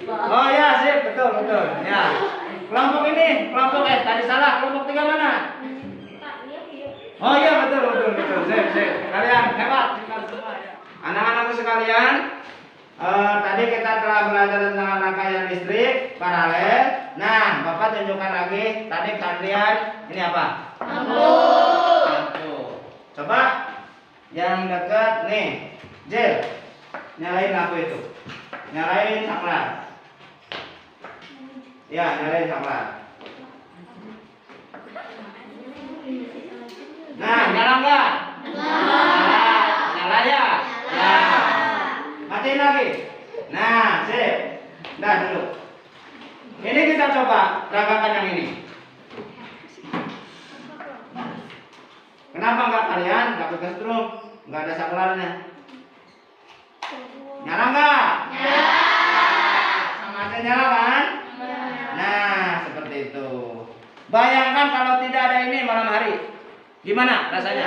Oh ya, sip, betul. Ya. Kelompok ini, tadi salah. Kelompok 3 mana? Oh iya, betul. Sip. Kalian hebat. Anak-anakku sekalian, tadi kita telah belajar tentang rangkaian listrik paralel. Nah, Bapak tunjukkan lagi. Tadi kalian ini apa? Lampu. Coba yang dekat nih, Jel, nyalain lampu itu. Nyalain saklar. Ya, nyalain saklar. Nah, nyala enggak? Nyala ya? Ya. Matiin lagi. Nah, sip. Dah dulu. Ini kita coba rangkakan yang ini. Kenapa enggak kalian enggak pakai strum, enggak ada saklarnya? Nyala enggak? Nyala. Sama aja nyala kan? Nah, seperti itu. Bayangkan kalau tidak ada ini malam hari. Gimana rasanya?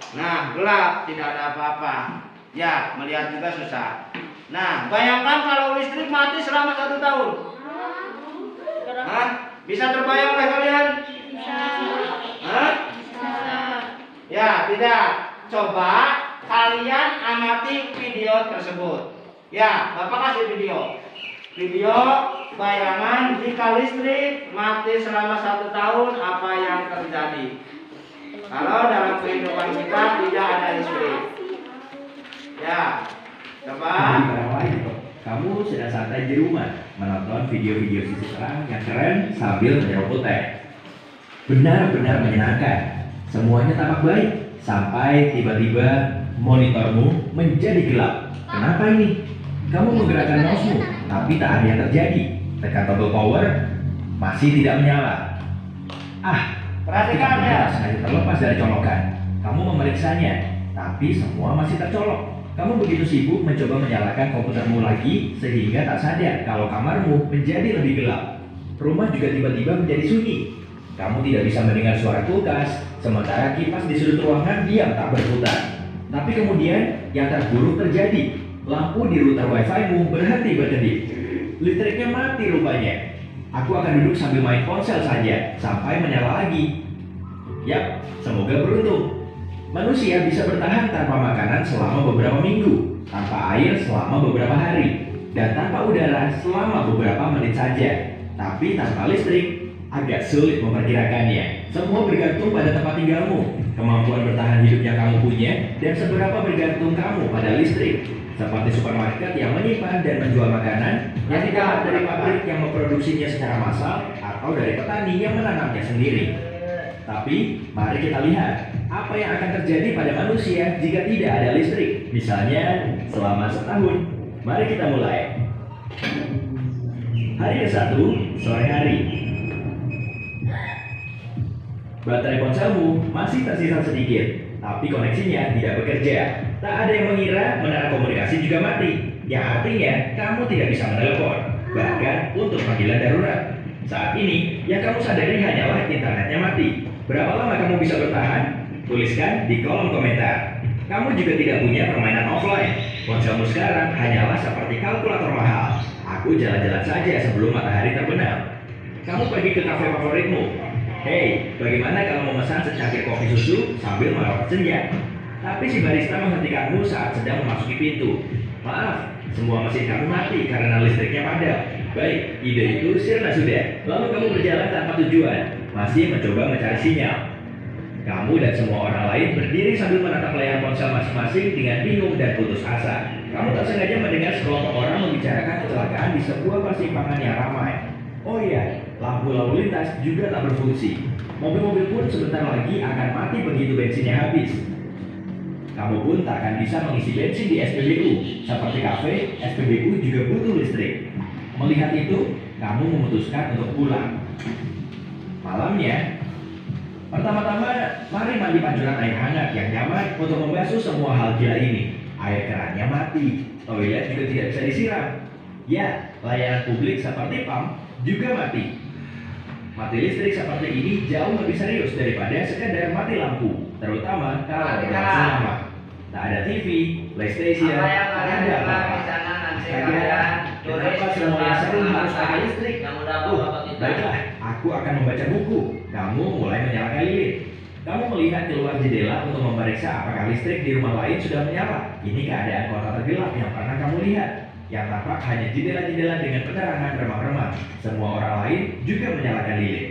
Nah, gelap, tidak ada apa-apa. Ya, melihat juga susah. Nah, bayangkan kalau listrik mati selama 1 tahun. Hah? Bisa terbayang oleh kalian? Hah? Ya, tidak. Coba kalian amati video tersebut. Ya, Bapak kasih video. Video bayangan jika listrik mati selama 1 tahun apa yang terjadi. Kalau dalam kehidupan kita tidak ada listrik. Ya, coba. Kamu sedang santai di rumah menonton video-video sisi terang yang keren sambil menyeruput teh. Benar-benar menyenangkan. Semuanya tampak baik sampai tiba-tiba monitormu menjadi gelap. Kenapa ini? Kamu menggerakkan mouse-mu, tapi tak ada yang terjadi. Tekan tombol power, masih tidak menyala. Perhatikan ya. Sengaja terlepas dari colokan. Kamu memeriksanya, tapi semua masih tercolok. Kamu begitu sibuk mencoba menyalakan komputermu lagi sehingga tak sadar kalau kamarmu menjadi lebih gelap. Rumah juga tiba-tiba menjadi sunyi. Kamu tidak bisa mendengar suara kulkas, sementara kipas di sudut ruangan diam tak berputar. Tapi kemudian yang terburuk terjadi. Lampu di router wifi-mu berhenti berkedip. Listriknya mati rupanya. Aku akan duduk sambil main ponsel saja sampai menyala lagi. Yap, semoga beruntung. Manusia bisa bertahan tanpa makanan selama beberapa minggu, tanpa air selama beberapa hari, dan tanpa udara selama beberapa menit saja. Tapi tanpa listrik, agak sulit memperkirakannya. Semua bergantung pada tempat tinggalmu, kemampuan bertahan hidup yang kamu punya, dan seberapa bergantung kamu pada listrik. Seperti supermarket yang menyimpan dan menjual makanan, yang didapat dari pabrik yang memproduksinya secara massal, atau dari petani yang menanamnya sendiri. Tapi, mari kita lihat apa yang akan terjadi pada manusia jika tidak ada listrik. Misalnya, selama setahun. Mari kita mulai. Hari ke-1, sore hari. Baterai ponselmu masih tersisa sedikit, tapi koneksinya tidak bekerja. Tak ada yang mengira menara komunikasi juga mati, yang artinya kamu tidak bisa menelepon, bahkan untuk panggilan darurat. Saat ini, yang kamu sadari hanyalah internetnya mati. Berapa lama kamu bisa bertahan? Tuliskan di kolom komentar. Kamu juga tidak punya permainan offline. Ponselmu sekarang hanyalah seperti kalkulator mahal. Aku jalan-jalan saja sebelum matahari terbenam. Kamu pergi ke kafe favoritmu. Hei, bagaimana kalau memesan secangkir kopi susu sambil merawat senja? Tapi si barista menghentikanmu saat sedang memasuki pintu. Maaf, semua mesin kamu mati karena listriknya padam. Baik, ide itu sirna sudah. Lalu kamu berjalan tanpa tujuan, masih mencoba mencari sinyal. Kamu dan semua orang lain berdiri sambil menatap layar ponsel masing-masing dengan bingung dan putus asa. Kamu tak sengaja mendengar sekelompok orang membicarakan kecelakaan di sebuah persimpangan yang ramai. Oh iya, lampu lalu lintas juga tak berfungsi. Mobil-mobil pun sebentar lagi akan mati begitu bensinnya habis. Kamu pun tak akan bisa mengisi bensin di SPBU. Seperti kafe, SPBU juga butuh listrik. Melihat itu, kamu memutuskan untuk pulang. Malamnya, pertama-tama mari mandi pancuran air hangat yang nyaman untuk membasuh semua hal gila ini. Air kerannya mati, toilet juga tidak bisa disiram. Ya, layanan publik seperti PAM juga mati. Mati listrik seperti ini jauh lebih serius daripada sekadar mati lampu, terutama kalau berlangsung lama. Tak ada TV, PlayStation, tak ada apa-apa. Kenapa semuanya sering harus pakai listrik? Baiklah, aku akan membaca buku. Kamu mulai menyalakan lilin. Kamu melihat keluar jendela untuk memeriksa apakah listrik di rumah lain sudah menyala. Ini keadaan kota tergelap yang pernah kamu lihat. Yang tampak hanya jendela-jendela dengan penerangan remang-remang. Semua orang lain juga menyalakan lilin.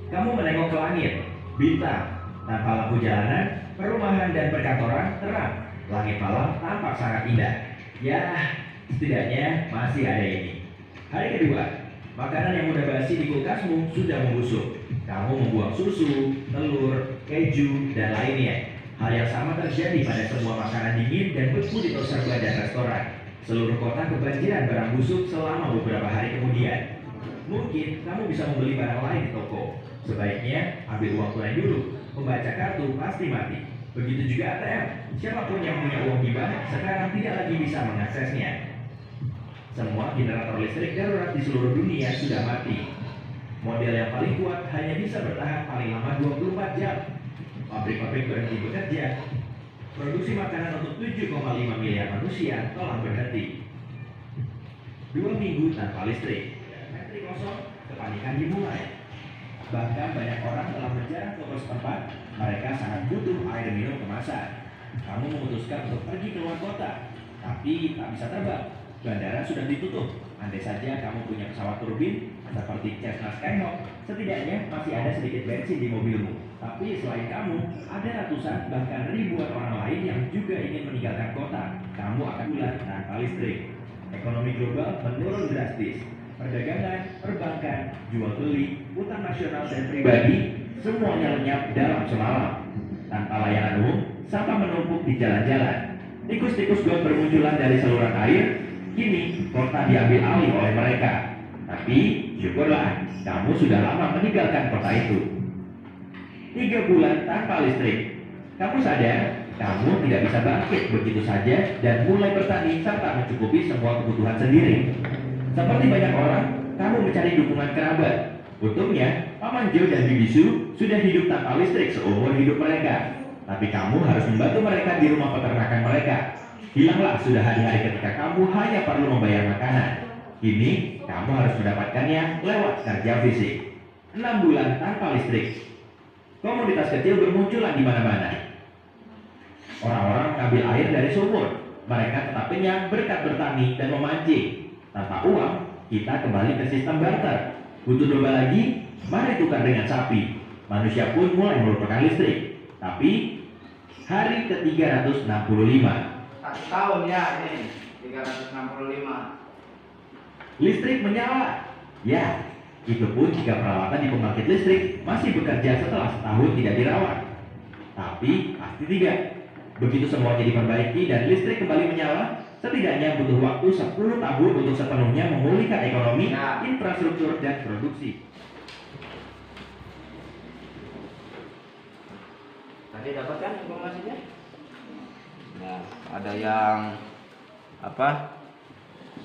Kamu menengok ke langit, bintang. Tanpa lampu jalanan, perumahan dan perkantoran terang. Langit malam tampak sangat indah. Ya, setidaknya masih ada ini. Hari kedua, makanan yang mudah basi di kulkasmu sudah membusuk. Kamu membuang susu, telur, keju, dan lainnya. Hal yang sama terjadi pada semua makanan dingin dan beku di toserba dan restoran. Seluruh kota kebanjiran barang busuk selama beberapa hari kemudian. Mungkin kamu bisa membeli barang lain di toko. Sebaiknya ambil uang tunai dulu. Membaca kartu pasti mati. Begitu juga ATM. Siapapun yang punya uang hibah sekarang tidak lagi bisa mengaksesnya. Semua generator listrik darurat di seluruh dunia sudah mati. Model yang paling kuat hanya bisa bertahan paling lama 24 jam. Pabrik-pabrik berhenti bekerja. Produksi makanan untuk 7,5 miliar manusia telah berhenti. 2 minggu tanpa listrik. Menteri kosong, kepanikan dimulai. Bahkan banyak orang telah berjarak ke setempat. Mereka sangat butuh air minum kemasan. Kamu memutuskan untuk pergi keluar kota, tapi tak bisa terbang. Bandara sudah ditutup. Andai saja kamu punya pesawat turbin seperti Cessna Skyhawk, setidaknya masih ada sedikit bensin di mobilmu. Tapi selain kamu, ada ratusan bahkan ribuan orang lain yang juga ingin meninggalkan kota. Kamu akan bulan tanpa listrik. Ekonomi global menurun drastis. Perdagangan, perbankan, jual beli, utang nasional dan pribadi, semuanya lenyap dalam semalam. Tanpa layanan umum, sampah menumpuk di jalan-jalan. Tikus-tikus got bermunculan dari saluran air. Kini kota diambil alih oleh mereka. Tapi syukurlah, kamu sudah lama meninggalkan kota itu. 3 bulan tanpa listrik. Kamu sadar, kamu tidak bisa bangkit begitu saja dan mulai bertani serta mencukupi semua kebutuhan sendiri. Seperti banyak orang, kamu mencari dukungan kerabat. Untungnya, Paman Jo dan Bibi Su sudah hidup tanpa listrik seumur hidup mereka. Tapi kamu harus membantu mereka di rumah peternakan mereka. Hilanglah sudah hari-hari ketika kamu hanya perlu membayar makanan. Kini, kamu harus mendapatkannya lewat kerja fisik. 6 bulan tanpa listrik. Komunitas kecil bermunculan di mana-mana. Orang-orang mengambil air dari sumur. Mereka tetap kenyang berkat bertani dan memancing. Tanpa uang, kita kembali ke sistem barter. Butuh domba lagi? Mari tukar dengan sapi. Manusia pun mulai melupakan listrik. Tapi, hari ke-365. 1 tahun ya ini 365. Listrik menyala. Ya, itu pun jika peralatan di pembangkit listrik masih bekerja setelah setahun tidak dirawat. Tapi pasti tidak. Begitu semuanya diperbaiki dan listrik kembali menyala, setidaknya butuh waktu 10 tahun untuk sepenuhnya memulihkan ekonomi, infrastruktur, dan produksi. Tadi dapat kan informasinya? Nah, ada yang apa?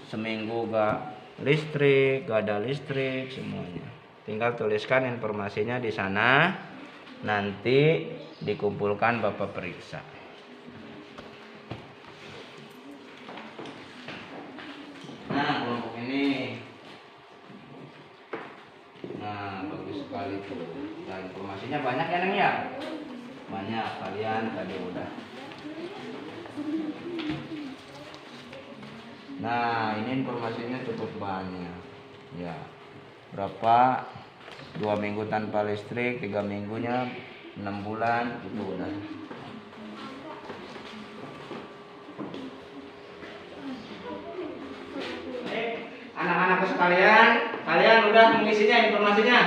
Seminggu gak listrik, gak ada listrik semuanya. Tinggal tuliskan informasinya di sana. Nanti dikumpulkan Bapak periksa. Nah, kelompok ini. Nah, bagus sekali tuh. Nah, informasinya banyak ya, Neng ya? Banyak, kalian tadi udah. Nah, ini informasinya cukup banyak. Ya. Berapa? 2 minggu tanpa listrik, 3 minggunya 6 bulan, itu udah. Anak-anakku sekalian, kalian udah mengisinya informasinya?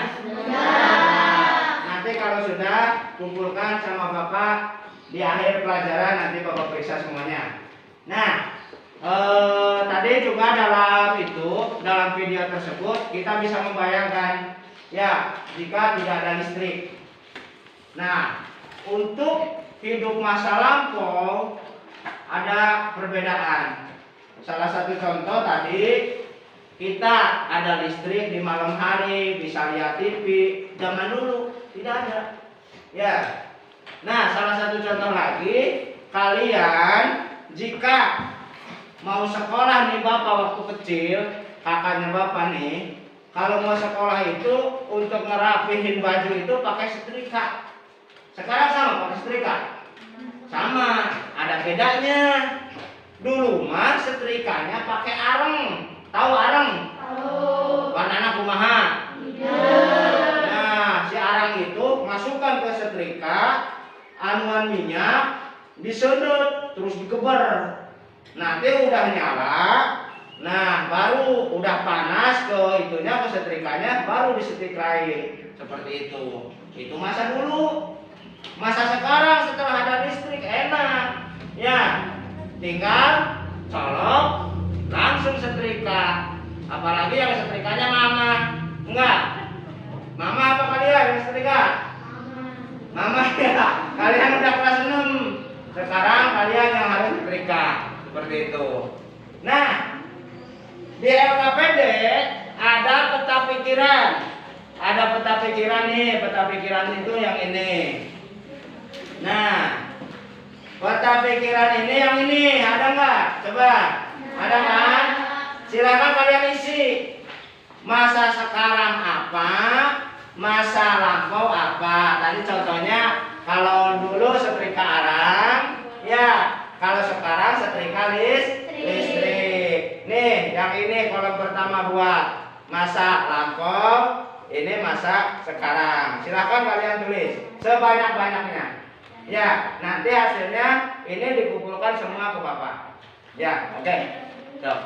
Nanti kalau sudah, kumpulkan sama Bapak di akhir pelajaran, nanti Bapak periksa semuanya. Nah, tadi juga dalam video tersebut kita bisa membayangkan ya jika tidak ada listrik. Nah, untuk hidup masa lampau ada perbedaan. Salah satu contoh tadi, kita ada listrik di malam hari, bisa lihat TV. Zaman dulu tidak ada. Ya. Nah, salah satu contoh lagi, kalian jika mau sekolah nih Bapak waktu kecil, kakaknya Bapak nih, kalau mau sekolah itu untuk ngerapihin baju itu pakai setrika. Sekarang sama pakai setrika? Sama, ada bedanya. Dulu mah setrikanya pakai areng. Tahu areng? Tahu. Banana kumaha? Tidak. Nah, si areng itu masukkan ke setrika, anuan minyak, disundut, terus dikeber. Nanti udah nyala, nah baru udah panas ke itunya, ke setrikanya, baru disetrikain. Seperti itu. Itu masa dulu. Masa sekarang setelah ada listrik enak. Ya, tinggal colok, langsung setrika. Apalagi yang setrikanya mama. Enggak? Mama apa kalian yang setrika? Mama ya. Kalian udah kelas 6. Sekarang kalian yang harus setrika. Seperti itu. Nah, di LKPD ada peta pikiran. Ada peta pikiran nih, peta pikiran itu yang ini. Nah, peta pikiran ini yang ini, ada nggak? Coba, ada kan? Silakan kalian isi. Masa sekarang apa? Masa lampau apa? Tadi contohnya, kalau dulu setrika arang, ya. Kalau sekarang setrika listrik. Nih, yang ini kolom pertama buat masa lampau, ini masa sekarang. Silakan kalian tulis sebanyak-banyaknya. Ya, nanti hasilnya ini dikumpulkan semua ke Bapak. Ya, oke. Tuh.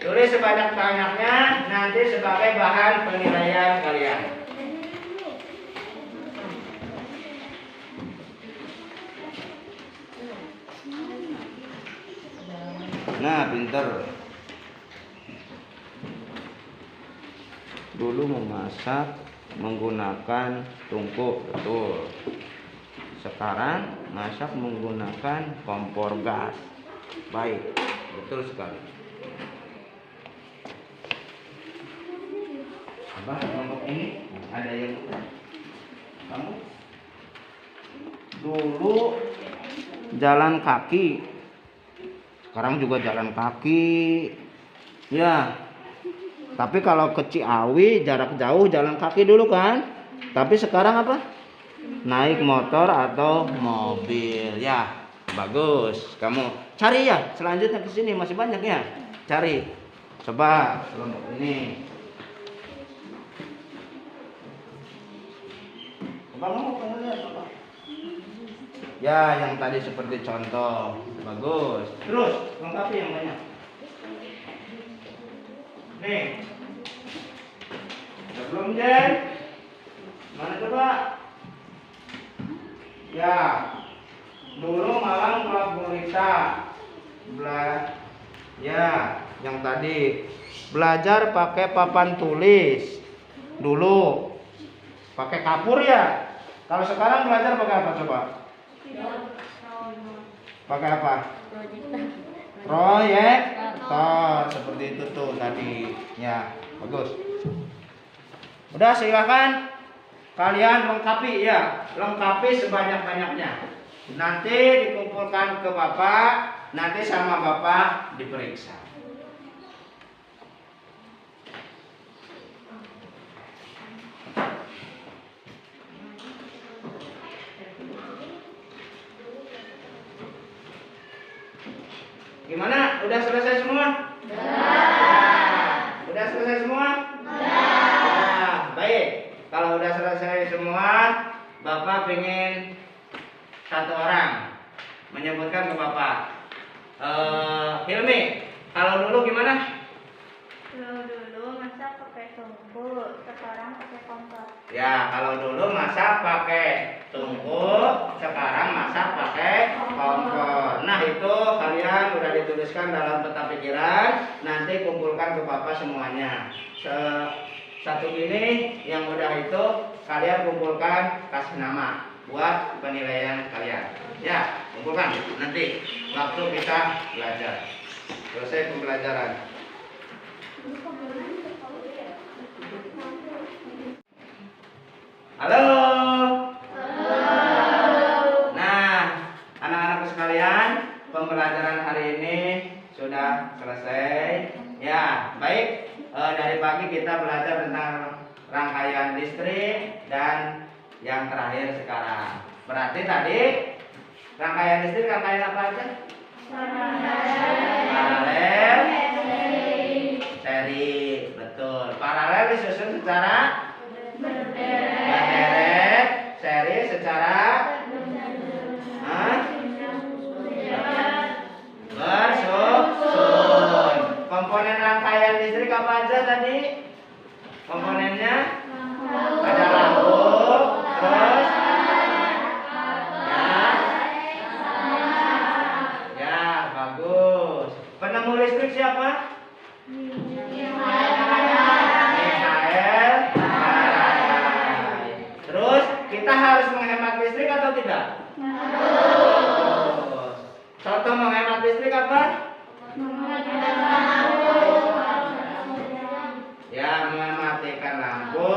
Tulis sebanyak-banyaknya nanti sebagai bahan penilaian kalian. Nah, pinter. Dulu memasak menggunakan tungku, betul. Sekarang masak menggunakan kompor gas. Baik, betul sekali. Abah, kelompok ini ada yang kamu dulu jalan kaki, sekarang juga jalan kaki. Ya, tapi kalau ke Ciawi jarak jauh jalan kaki dulu kan. Tapi sekarang apa? Naik motor atau mobil. Ya, bagus. Kamu cari ya. Selanjutnya ke sini masih banyak ya. Cari. Coba kelompok ini. Coba lihat coba. Ya, yang tadi seperti contoh. Bagus. Terus lengkapi yang banyak. Nih. Sebelum Jen. Mana coba? Ya. Dulu Malang Klub Gurita. Ya, yang tadi belajar pakai papan tulis. Dulu pakai kapur ya. Kalau sekarang belajar pakai apa coba? Pakai apa? Proyektor. Seperti itu tuh tadi. Ya, bagus. Udah, silakan kalian lengkapi ya. Lengkapi sebanyak-banyaknya. Nanti dikumpulkan ke Bapak, nanti sama Bapak diperiksa. Gimana? Udah selesai semua? Udah selesai semua? Nah, baik. Kalau udah selesai semua, Bapak pengen satu orang menyebutkan ke Bapak. Hilmi, kalau dulu gimana? Dulu masak pakai tungku, sekarang pakai kompor. Ya, kalau dulu masak pakai tungku, sekarang masak pakai kompor. Nah, itu kalian udah dituliskan dalam peta pikiran. Nanti kumpulkan ke Bapak semuanya. Satu ini yang udah itu kalian kumpulkan, kasih nama buat penilaian kalian. Ya, kumpulkan nanti waktu kita belajar. Selesai pembelajaran. Halo. Nah, anak-anakku sekalian, pembelajaran hari ini sudah selesai. Ya, baik. Dari pagi kita belajar tentang rangkaian listrik dan yang terakhir sekarang. Berarti tadi rangkaian listrik rangkaian apa aja? Paralel, seri, betul. Paralel disusun secara berderet, seri secara bersusun. Komponen rangkaian listrik apa aja tadi? Komponennya ada lampu, terus ya, bagus. Penemu listrik siapa? Mikhael Faraday. Terus kita harus menghemat listrik atau tidak? Contoh menghemat listrik apa? Ya, mematikan lampu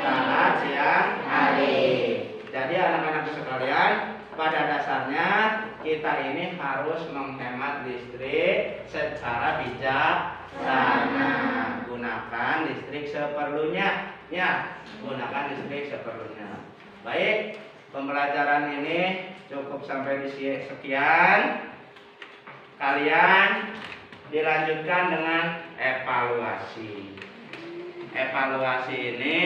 saat siang hari. Jadi anak-anak sekalian, pada dasarnya kita ini harus menghemat listrik secara bijaksana. Gunakan listrik seperlunya. Ya, gunakan listrik seperlunya. Baik, pembelajaran ini cukup sampai di sekian. Kalian dilanjutkan dengan evaluasi. Evaluasi ini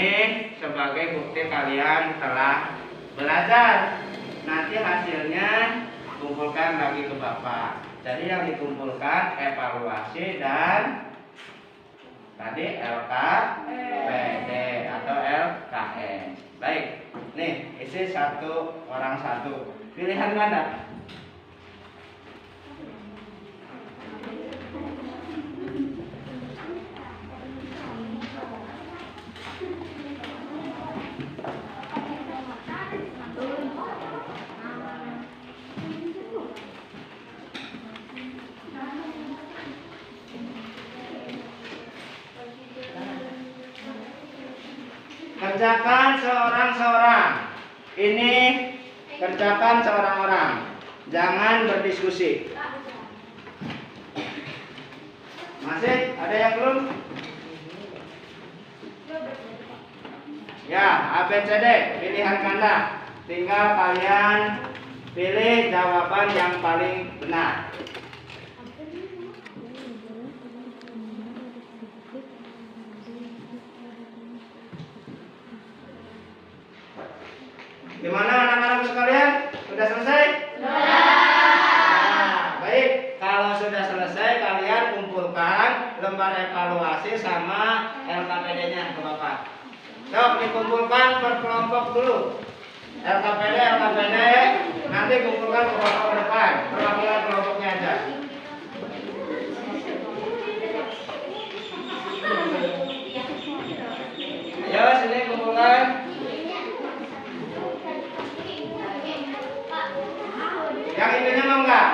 sebagai bukti kalian telah belajar. Nanti hasilnya kumpulkan lagi ke Bapak. Jadi yang dikumpulkan evaluasi dan tadi LKPD atau LKS. Baik, nih isi satu orang satu. Pilihan ganda. Kerjakan seorang-seorang. Ini kerjakan seorang-orang. Jangan berdiskusi. Masih ada yang belum? Ya, ABCD pilihan ganda. Tinggal kalian pilih jawaban yang paling benar. Gimana anak-anak sekalian? Sudah selesai? Sudah. Nah, baik. Kalau sudah selesai, kalian kumpulkan lembar evaluasi sama LKPD-nya ke Bapak. Sok dikumpulkan per kelompok dulu. LKPD, nanti kumpulkan ke kelompok depan. Perwakilan kelompoknya aja. Ayo sini kumpulkan. Yang itunya mau enggak?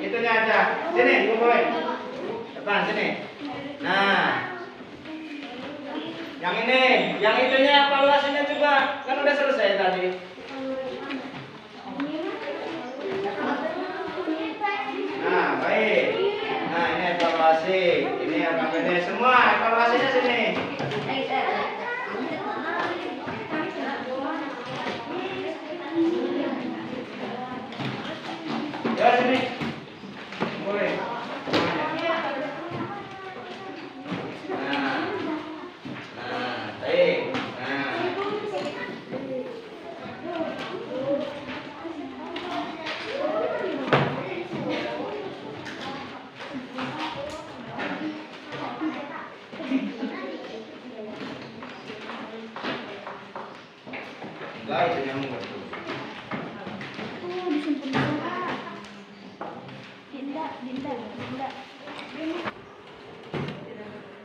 Itunya aja. Sini, kumpulin. Depan sini. Nah. Yang ini, yang itunya evaluasinya juga. Kan udah selesai tadi. Nah, baik. Nah, ini evaluasi. Ini LKPD semua evaluasinya sini. Ya sini. Boleh. Nah. Nah, baik. Nah. Enggak, itu nyamuk.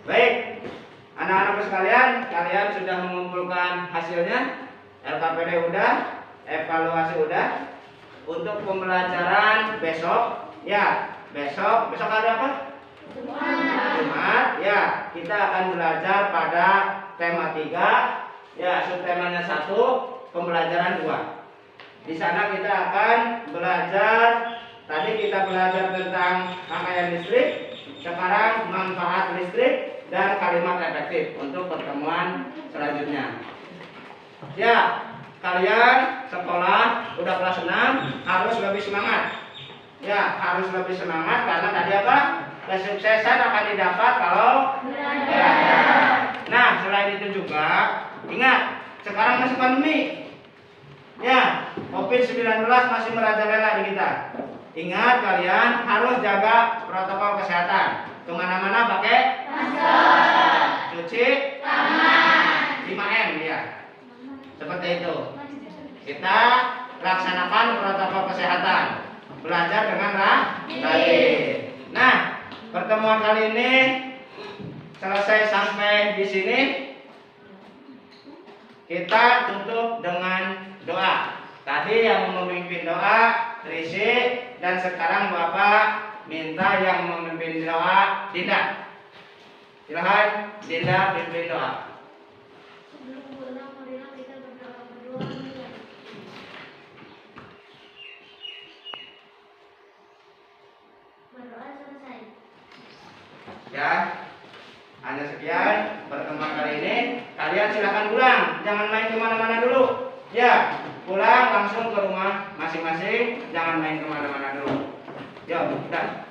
Baik, anak-anak sekalian, kalian sudah mengumpulkan hasilnya. LKPD udah, evaluasi udah. Untuk pembelajaran besok, ya besok ada apa? Jumat. Ya, kita akan belajar pada tema 3. Ya, subtemanya 1, pembelajaran 2. Di sana kita akan belajar. Tadi kita belajar tentang rangkaian listrik, sekarang manfaat listrik dan kalimat efektif untuk pertemuan selanjutnya. Ya, kalian sekolah udah kelas 6 harus lebih semangat. Ya, harus lebih semangat karena tadi apa? Kesuksesan akan didapat kalau belajar. Nah, selain itu juga ingat, sekarang masih pandemi. Ya, COVID-19 masih merajalela di kita. Ingat, kalian harus jaga protokol kesehatan. Kemana-mana pakai masker, cuci tangan, 5M ya. Seperti itu. Kita laksanakan protokol kesehatan. Belajar dengan rajin. Nah, pertemuan kali ini selesai sampai di sini. Kita tutup dengan doa. Tadi yang memimpin doa Trisi, dan sekarang Bapak minta yang memimpin doa Dinda. Silahkan Dinda pimpin doa. Sebelum pulang, marilah kita berdoa berdua. Berdoa selesai. Ya, hanya sekian pertemuan kali ini. Kalian silahkan pulang, jangan main kemana-mana dulu. Ya, pulang langsung ke rumah masing-masing, jangan main kemana-mana dulu. Ya, udah.